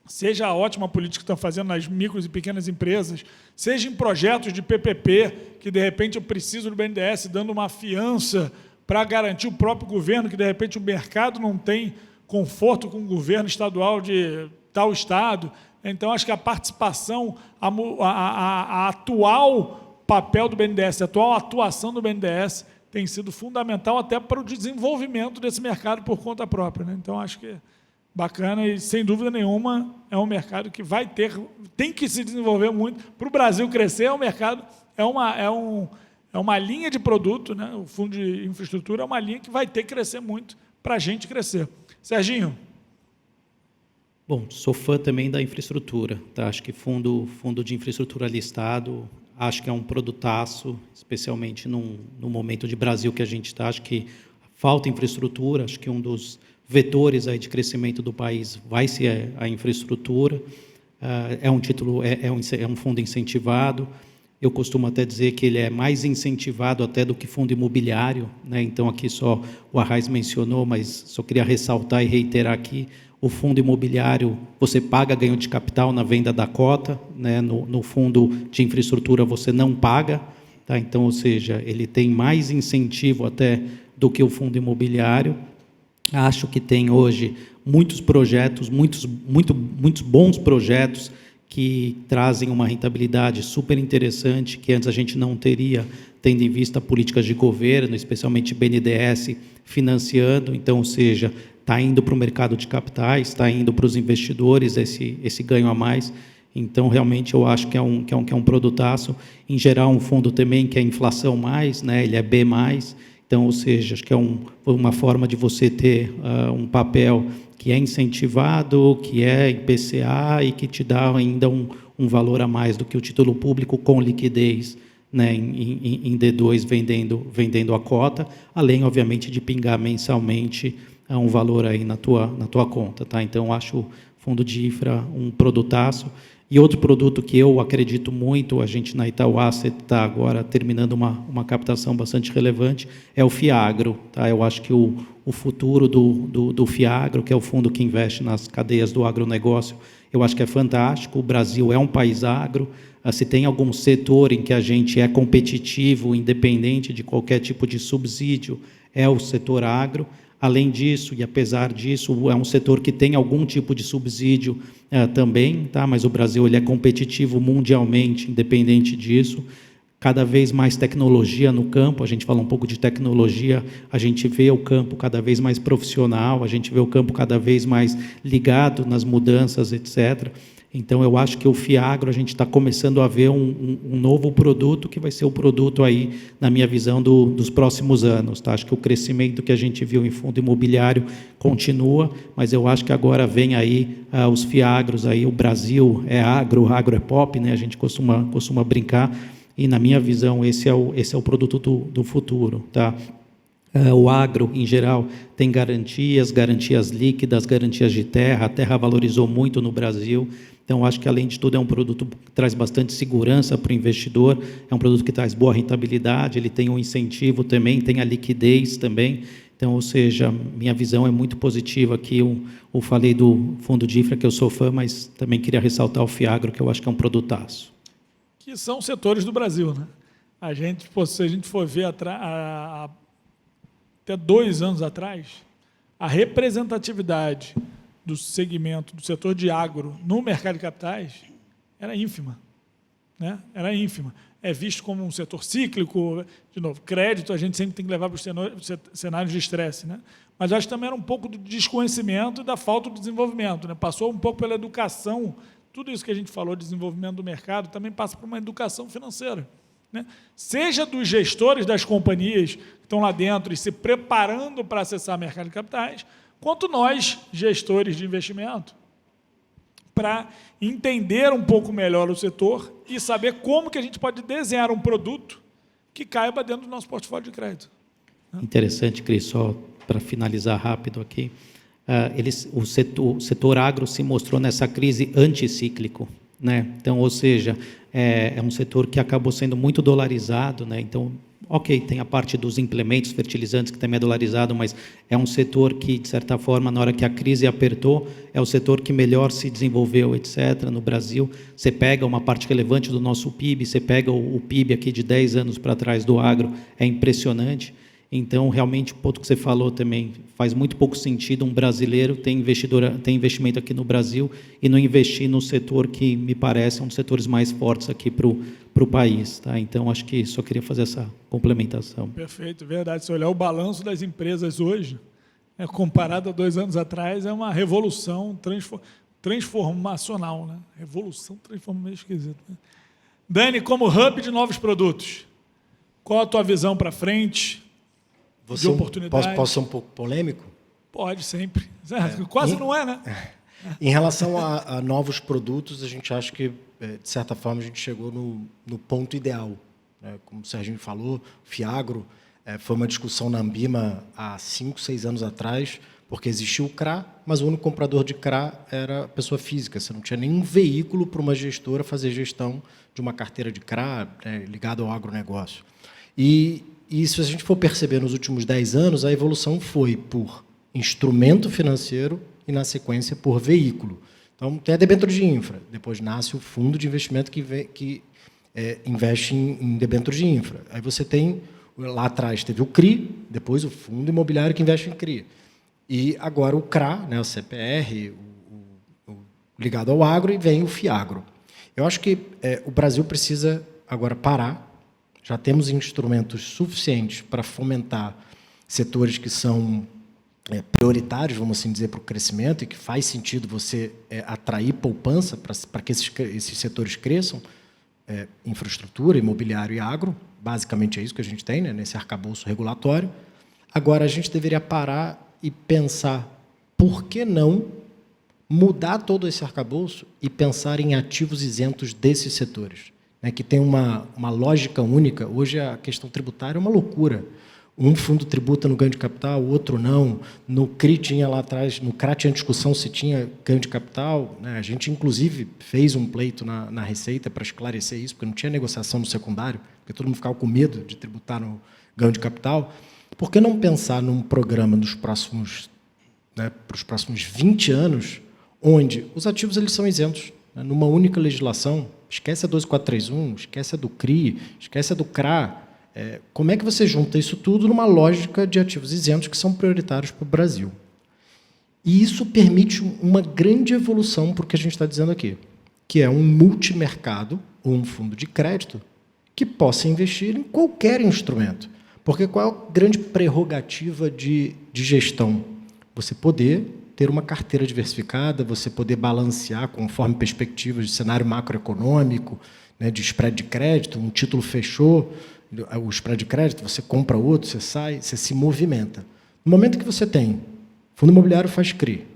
seja a ótima política que estão fazendo nas micros e pequenas empresas, seja em projetos de PPP, que, de repente, eu preciso do BNDES dando uma fiança para garantir o próprio governo, que, de repente, o mercado não tem conforto com o governo estadual de tal estado. Então, acho que a participação, a atual papel do BNDES, a atual atuação do BNDES tem sido fundamental até para o desenvolvimento desse mercado por conta própria, né? Então, acho que bacana e, sem dúvida nenhuma, é um mercado que tem que se desenvolver muito. Para o Brasil crescer, é um mercado, é uma linha de produto, né? O Fundo de Infraestrutura é uma linha que vai ter que crescer muito para a gente crescer. Serginho? Bom, sou fã também da infraestrutura, tá? Acho que fundo de infraestrutura listado, acho que é um produtaço, especialmente no momento de Brasil que a gente está. Acho que falta infraestrutura, acho que um dos vetores aí de crescimento do país vai ser a infraestrutura. É um fundo incentivado. Eu costumo até dizer que ele é mais incentivado até do que fundo imobiliário, né? Então, aqui só o Arraiz mencionou, mas só queria ressaltar e reiterar aqui: o fundo imobiliário, você paga ganho de capital na venda da cota, né? No fundo de infraestrutura você não paga, tá? Então, ou seja, ele tem mais incentivo até do que o fundo imobiliário. Acho que tem hoje muitos projetos, muitos bons projetos que trazem uma rentabilidade super interessante, que antes a gente não teria, tendo em vista políticas de governo, especialmente BNDES financiando. Então, ou seja, está indo para o mercado de capitais, está indo para os investidores esse ganho a mais. Então, realmente, eu acho que é um produtaço. Em geral, um fundo também que é inflação mais, né? Ele é B+. Então, ou seja, acho que é uma forma de você ter um papel que é incentivado, que é IPCA e que te dá ainda um valor a mais do que o título público com liquidez, né, em D2 vendendo a cota, além, obviamente, de pingar mensalmente um valor aí na tua conta. Tá? Então, acho fundo de infra um produtaço. E outro produto que eu acredito muito, a gente na Itaú Asset está agora terminando uma captação bastante relevante, é o FIAGRO. Tá? Eu acho que o futuro do FIAGRO, que é o fundo que investe nas cadeias do agronegócio, eu acho que é fantástico. O Brasil é um país agro. Se tem algum setor em que a gente é competitivo, independente de qualquer tipo de subsídio, é o setor agro. Além disso, e apesar disso, é um setor que tem algum tipo de subsídio também, tá? Mas o Brasil ele é competitivo mundialmente, independente disso. Cada vez mais tecnologia no campo, a gente fala um pouco de tecnologia, a gente vê o campo cada vez mais profissional, a gente vê o campo cada vez mais ligado nas mudanças, etc. Então, eu acho que o FIAGRO, a gente está começando a ver um novo produto, que vai ser o produto aí, na minha visão, dos próximos anos. Tá? Acho que o crescimento que a gente viu em fundo imobiliário continua, mas eu acho que agora vem aí os FIAGROs, aí, o Brasil é agro é pop, né? A gente costuma brincar, e, na minha visão, esse é o produto do futuro. Tá? O agro, em geral, tem garantias líquidas, garantias de terra. A terra valorizou muito no Brasil. Então, acho que, além de tudo, é um produto que traz bastante segurança para o investidor, é um produto que traz boa rentabilidade, ele tem um incentivo também, tem a liquidez também. Então, ou seja, minha visão é muito positiva aqui. Eu falei do fundo de infra, que eu sou fã, mas também queria ressaltar o FIAGRO, que eu acho que é um produtaço. Que são setores do Brasil, né? Se a gente for ver até 2 anos atrás, a representatividade do segmento, do setor de agro no mercado de capitais era ínfima. Né? Era ínfima. É visto como um setor cíclico, de novo, crédito a gente sempre tem que levar para os cenários de estresse. Né? Mas acho que também era um pouco do desconhecimento e da falta de desenvolvimento. Né? Passou um pouco pela educação, tudo isso que a gente falou de desenvolvimento do mercado também passa por uma educação financeira. Né? Seja dos gestores das companhias que estão lá dentro e se preparando para acessar o mercado de capitais, quanto nós, gestores de investimento, para entender um pouco melhor o setor e saber como que a gente pode desenhar um produto que caiba dentro do nosso portfólio de crédito. Interessante, Cris, só para finalizar rápido aqui, o setor agro se mostrou nessa crise anticíclico. Né? Então, ou seja, é um setor que acabou sendo muito dolarizado, né? Então, ok, tem a parte dos implementos, fertilizantes, que também é dolarizado, mas é um setor que, de certa forma, na hora que a crise apertou, é o setor que melhor se desenvolveu, etc. No Brasil, você pega uma parte relevante do nosso PIB, você pega o PIB aqui de 10 anos para trás do agro, é impressionante. Então, realmente, o ponto que você falou também faz muito pouco sentido um brasileiro ter investimento aqui no Brasil e não investir no setor que, me parece, é um dos setores mais fortes aqui para o país. Tá? Então, acho que só queria fazer essa complementação. Perfeito, verdade. Se olhar o balanço das empresas hoje, comparado a 2 anos atrás, é uma revolução transformacional. Né? Revolução transformacional, meio esquisito. Né? Dani, como hub de novos produtos, qual a tua visão para frente? De oportunidade. Posso ser um pouco polêmico? Pode, sempre. Quase não é, né? Em relação a novos produtos, a gente acha que, de certa forma, a gente chegou no ponto ideal. Né? Como o Serginho falou, o FIAGRO foi uma discussão na Ambima há 5, 6 anos atrás, porque existia o CRA, mas o único comprador de CRA era a pessoa física. Você não tinha nenhum veículo para uma gestora fazer gestão de uma carteira de CRA, né, ligada ao agronegócio. E se a gente for perceber nos últimos 10 anos, a evolução foi por instrumento financeiro e, na sequência, por veículo. Então, tem a debênture de infra, depois nasce o fundo de investimento que investe em debênture de infra. Aí você tem, lá atrás, teve o CRI, depois o fundo imobiliário que investe em CRI. E agora o CRA, né, o CPR, ligado ao agro, e vem o FIAGRO. Eu acho que o Brasil precisa agora parar. Já temos instrumentos suficientes para fomentar setores que são prioritários, vamos assim dizer, para o crescimento, e que faz sentido você atrair poupança para que esses setores cresçam, infraestrutura, imobiliário e agro, basicamente é isso que a gente tem, né, nesse arcabouço regulatório. Agora, a gente deveria parar e pensar por que não mudar todo esse arcabouço e pensar em ativos isentos desses setores, né, que tem uma lógica única. Hoje, a questão tributária é uma loucura. Um fundo tributa no ganho de capital, o outro não. No CRI tinha lá atrás, no CRA tinha discussão se tinha ganho de capital, né? A gente, inclusive, fez um pleito na Receita para esclarecer isso, porque não tinha negociação no secundário, porque todo mundo ficava com medo de tributar no ganho de capital. Por que não pensar num programa para os próximos 20 anos, onde os ativos eles são isentos, né, numa única legislação? Esquece a 12431, esquece a do CRI, esquece a do CRA. Como é que você junta isso tudo numa lógica de ativos isentos que são prioritários para o Brasil? E isso permite uma grande evolução para o que a gente está dizendo aqui, que é um multimercado ou um fundo de crédito que possa investir em qualquer instrumento. Porque qual é a grande prerrogativa de gestão? Você poder ter uma carteira diversificada, você poder balancear conforme perspectivas de cenário macroeconômico, né, de spread de crédito, um título fechou, o spread de crédito, você compra outro, você sai, você se movimenta. No momento que você tem fundo imobiliário faz CRI,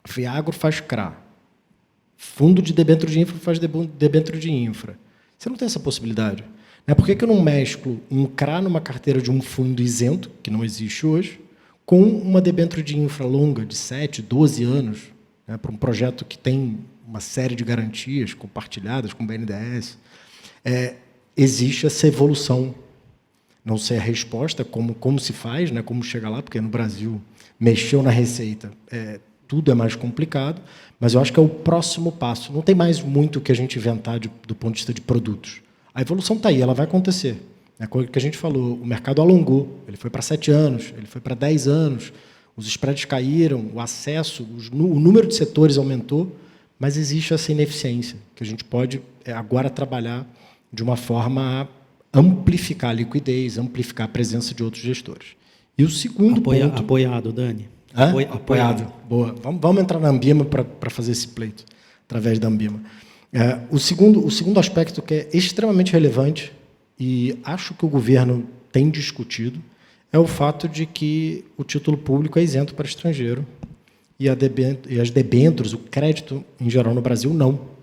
FIAGRO faz CRA, fundo de debênture de infra faz debênture de infra, você não tem essa possibilidade. Por que eu não mesclo um CRA numa carteira de um fundo isento, que não existe hoje, com uma debênture de infra longa, de 7, 12 anos, né, para um projeto que tem uma série de garantias compartilhadas com o BNDES? Existe essa evolução. Não sei a resposta, como se faz, né, como chegar lá, porque no Brasil mexeu na Receita, tudo é mais complicado, mas eu acho que é o próximo passo. Não tem mais muito o que a gente inventar do ponto de vista de produtos. A evolução está aí, ela vai acontecer. É coisa que a gente falou, o mercado alongou, ele foi para 7 anos, ele foi para 10 anos, os spreads caíram, o acesso, o número de setores aumentou, mas existe essa ineficiência, que a gente pode agora trabalhar de uma forma a amplificar a liquidez, amplificar a presença de outros gestores. E o segundo ponto... Apoiado, Dani. Apoiado. Boa. Vamos entrar na Ambima para fazer esse pleito, através da Ambima. O segundo aspecto que é extremamente relevante, e acho que o governo tem discutido, é o fato de que o título público é isento para estrangeiro e as debêntures, o crédito, em geral, no Brasil, não.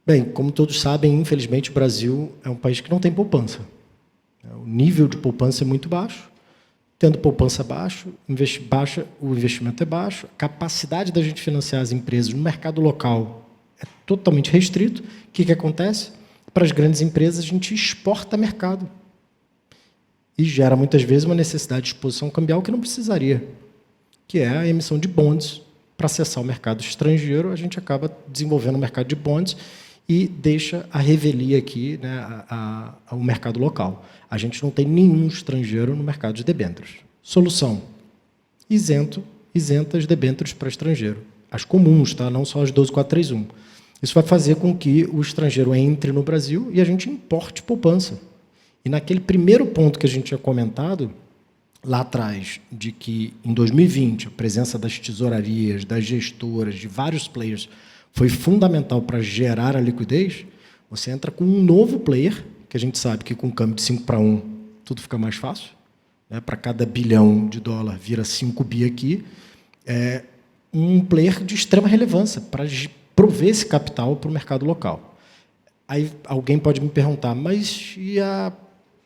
Bem, como todos sabem, infelizmente, o Brasil é um país que não tem poupança. O nível de poupança é muito baixo. Tendo poupança baixa, o investimento é baixo, a capacidade da gente financiar as empresas no mercado local é totalmente restrito. O que acontece? Para as grandes empresas, a gente exporta mercado. E gera, muitas vezes, uma necessidade de exposição cambial que não precisaria, que é a emissão de bonds. Para acessar o mercado estrangeiro, a gente acaba desenvolvendo o mercado de bonds e deixa a revelia aqui, né, ao mercado local. A gente não tem nenhum estrangeiro no mercado de debêntures. Solução: isenta as debêntures para estrangeiro. As comuns, tá? Não só as 12431. Isso vai fazer com que o estrangeiro entre no Brasil e a gente importe poupança. E naquele primeiro ponto que a gente tinha comentado, lá atrás, de que, em 2020, a presença das tesourarias, das gestoras, de vários players, foi fundamental para gerar a liquidez, você entra com um novo player, que a gente sabe que com câmbio de 5-1 tudo fica mais fácil, né? Para cada bilhão de dólar vira 5 bi aqui, um player de extrema relevância para prover esse capital para o mercado local. Aí alguém pode me perguntar, mas e a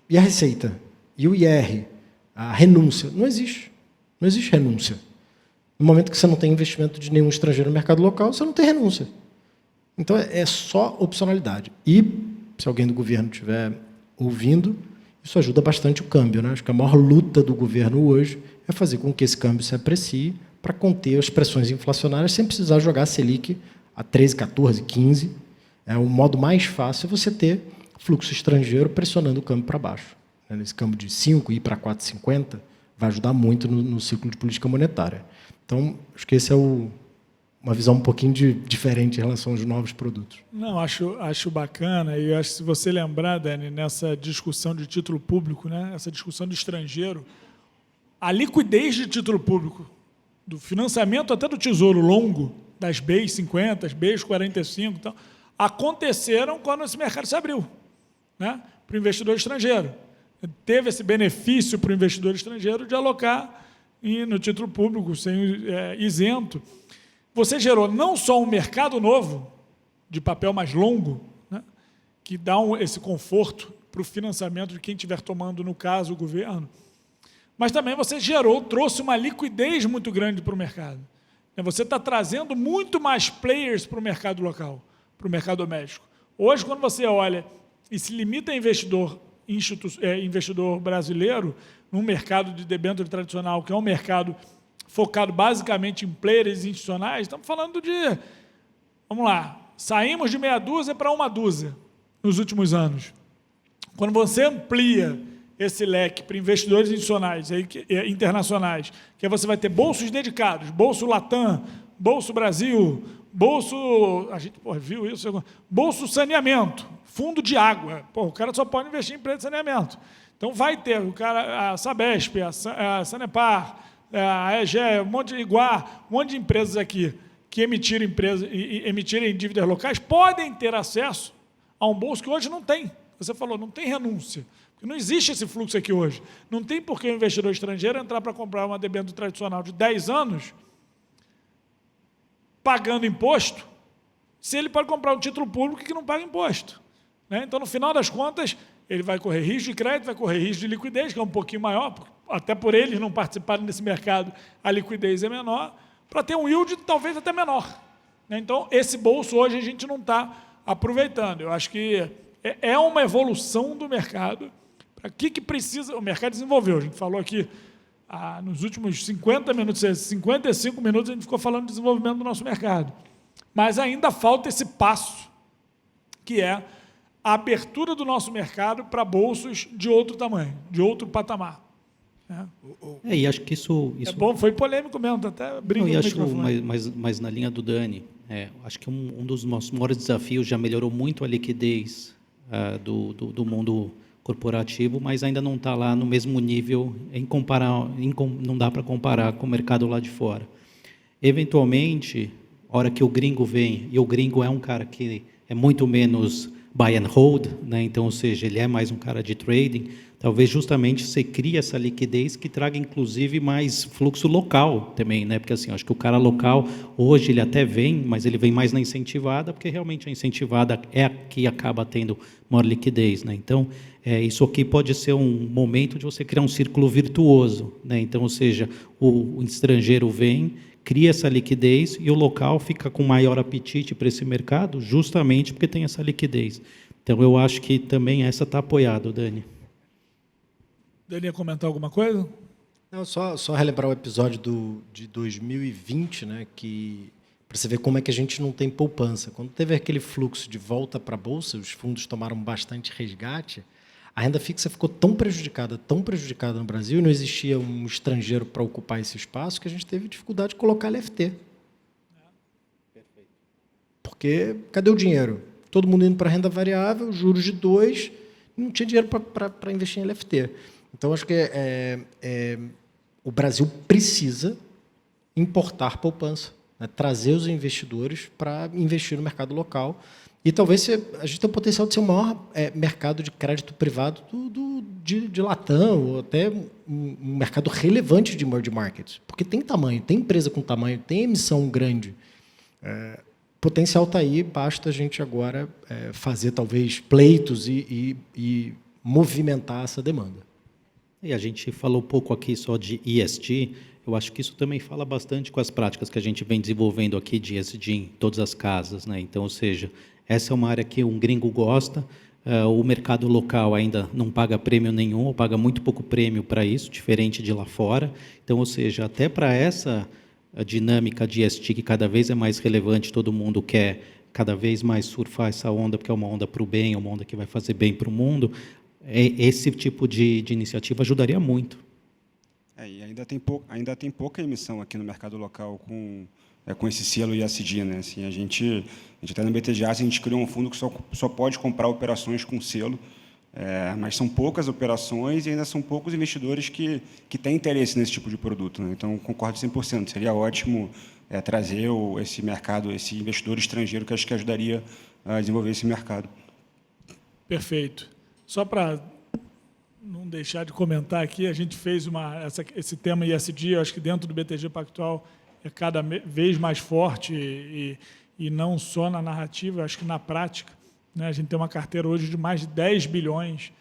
receita? E o IR? A renúncia? Não existe. Não existe renúncia. No momento que você não tem investimento de nenhum estrangeiro no mercado local, você não tem renúncia. Então, é só opcionalidade. E, se alguém do governo estiver ouvindo, isso ajuda bastante o câmbio, né? Acho que a maior luta do governo hoje é fazer com que esse câmbio se aprecie para conter as pressões inflacionárias sem precisar jogar a Selic a 13, 14, 15. O modo mais fácil é você ter fluxo estrangeiro pressionando o câmbio para baixo. Nesse câmbio de 5 ir para 4,50, vai ajudar muito no ciclo de política monetária. Então, acho que esse é uma visão um pouquinho diferente em relação aos novos produtos. Não, acho bacana, e acho que se você lembrar, Dani, nessa discussão de título público, né, essa discussão do estrangeiro, a liquidez de título público, do financiamento até do Tesouro Longo, das BEIs 50, as BEIs 45, então, aconteceram quando esse mercado se abriu, né, para o investidor estrangeiro. Teve esse benefício para o investidor estrangeiro de alocar no título público, isento. Você gerou não só um mercado novo, de papel mais longo, né, que dá esse conforto para o financiamento de quem estiver tomando, no caso, o governo, mas também você trouxe uma liquidez muito grande para o mercado. Você está trazendo muito mais players para o mercado local, para o mercado doméstico. Hoje, quando você olha e se limita a investidor brasileiro, num mercado de debênture tradicional, que é um mercado focado basicamente em players institucionais, estamos falando de, vamos lá, saímos de meia dúzia para uma dúzia nos últimos anos. Quando você amplia esse leque para investidores institucionais, internacionais, que aí você vai ter bolsos dedicados, Bolso Latam, Bolso Brasil, Bolso, a gente viu isso, Bolso Saneamento, fundo de água. O cara só pode investir em empresa de saneamento. Então vai ter a Sabesp, a Sanepar, a EGE, um monte de Iguar, um monte de empresas aqui que emitirem dívidas locais, podem ter acesso a um bolso que hoje não tem. Você falou, não tem renúncia. Porque não existe esse fluxo aqui hoje. Não tem por que o investidor estrangeiro entrar para comprar uma debênture tradicional de 10 anos, pagando imposto, se ele pode comprar um título público que não paga imposto. Né? Então, no final das contas, ele vai correr risco de crédito, vai correr risco de liquidez, que é um pouquinho maior, até por eles não participarem desse mercado, a liquidez é menor, para ter um yield talvez até menor. Né? Então, esse bolso hoje a gente não está aproveitando. Eu acho que é uma evolução do mercado. Para que precisa? O mercado desenvolveu. A gente falou aqui, nos últimos 50 minutos, 55 minutos, a gente ficou falando de desenvolvimento do nosso mercado. Mas ainda falta esse passo, que é a abertura do nosso mercado para bolsos de outro tamanho, de outro patamar. E acho que isso... É bom, foi polêmico mesmo, até brinco no microfone. Mas na linha do Dani, acho que um dos nossos maiores desafios já melhorou muito a liquidez do mundo corporativo, mas ainda não está lá no mesmo nível, não dá para comparar com o mercado lá de fora. Eventualmente, a hora que o gringo vem, e o gringo é um cara que é muito menos buy and hold, né? Então, ou seja, ele é mais um cara de trading, talvez justamente você crie essa liquidez que traga, inclusive, mais fluxo local também, né? Porque, assim, acho que o cara local, hoje, ele até vem, mas ele vem mais na incentivada, porque realmente a incentivada é a que acaba tendo maior liquidez, né? Então, isso aqui pode ser um momento de você criar um círculo virtuoso, né? Então, ou seja, o estrangeiro vem, cria essa liquidez e o local fica com maior apetite para esse mercado, justamente porque tem essa liquidez. Então, eu acho que também essa está apoiada, Dani. Dani, ia comentar alguma coisa? Não, só relembrar o episódio de 2020, né, para você ver como é que a gente não tem poupança. Quando teve aquele fluxo de volta para a Bolsa, os fundos tomaram bastante resgate, a renda fixa ficou tão prejudicada no Brasil, e não existia um estrangeiro para ocupar esse espaço, que a gente teve dificuldade de colocar LFT. Porque cadê o dinheiro? Todo mundo indo para a renda variável, juros de 2%, não tinha dinheiro para investir em LFT. Então, acho que o Brasil precisa importar poupança, né? Trazer os investidores para investir no mercado local. E talvez a gente tenha o potencial de ser o maior mercado de crédito privado de Latam, ou até um mercado relevante de emerging markets. Porque tem tamanho, tem empresa com tamanho, tem emissão grande. O potencial está aí, basta a gente agora fazer, talvez, pleitos e movimentar essa demanda. E a gente falou um pouco aqui só de ESG, eu acho que isso também fala bastante com as práticas que a gente vem desenvolvendo aqui de ESG em todas as casas, né? Então, ou seja, essa é uma área que um gringo gosta, o mercado local ainda não paga prêmio nenhum, ou paga muito pouco prêmio para isso, diferente de lá fora. Então, ou seja, até para essa dinâmica de ESG que cada vez é mais relevante, todo mundo quer cada vez mais surfar essa onda, porque é uma onda para o bem, é uma onda que vai fazer bem para o mundo, esse tipo de iniciativa ajudaria muito. E ainda tem pouca emissão aqui no mercado local com esse selo ESG, né? Assim, a gente até na BTG Asset, a gente criou um fundo que só pode comprar operações com selo, mas são poucas operações e ainda são poucos investidores que têm interesse nesse tipo de produto, né? Então, concordo 100%. Seria ótimo trazer esse mercado, esse investidor estrangeiro, que acho que ajudaria a desenvolver esse mercado. Perfeito. Só para não deixar de comentar aqui, a gente fez esse tema ESG, eu acho que dentro do BTG Pactual é cada vez mais forte e não só na narrativa, acho que na prática, né? A gente tem uma carteira hoje de mais de 10 bilhões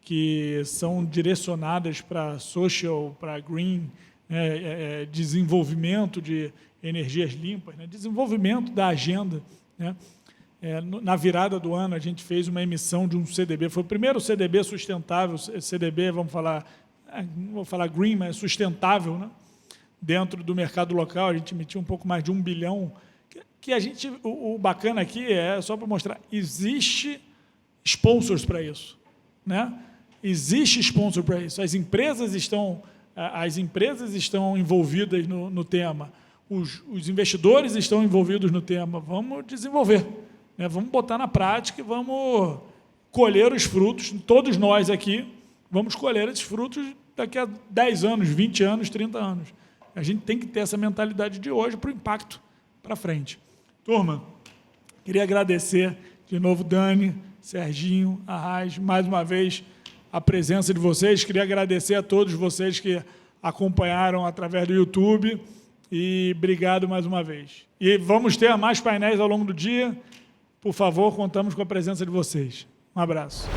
que são direcionadas para social, para green, né? Desenvolvimento de energias limpas, né? Desenvolvimento da agenda, né? Na virada do ano, a gente fez uma emissão de um CDB, foi o primeiro CDB sustentável, CDB, vamos falar, não vou falar green, mas sustentável, né? Dentro do mercado local, a gente emitiu um pouco mais de 1 bilhão, que a gente, o bacana aqui é só para mostrar, existe sponsors para isso, né? Existe sponsor para isso, as empresas estão envolvidas no tema, os investidores estão envolvidos no tema, vamos desenvolver, né? Vamos botar na prática e vamos colher os frutos, todos nós aqui vamos colher esses frutos daqui a 10 anos, 20 anos, 30 anos. A gente tem que ter essa mentalidade de hoje para o impacto para frente. Turma, queria agradecer de novo Dani, Serginho, Arraes, mais uma vez a presença de vocês. Queria agradecer a todos vocês que acompanharam através do YouTube e obrigado mais uma vez. E vamos ter mais painéis ao longo do dia. Por favor, contamos com a presença de vocês. Um abraço.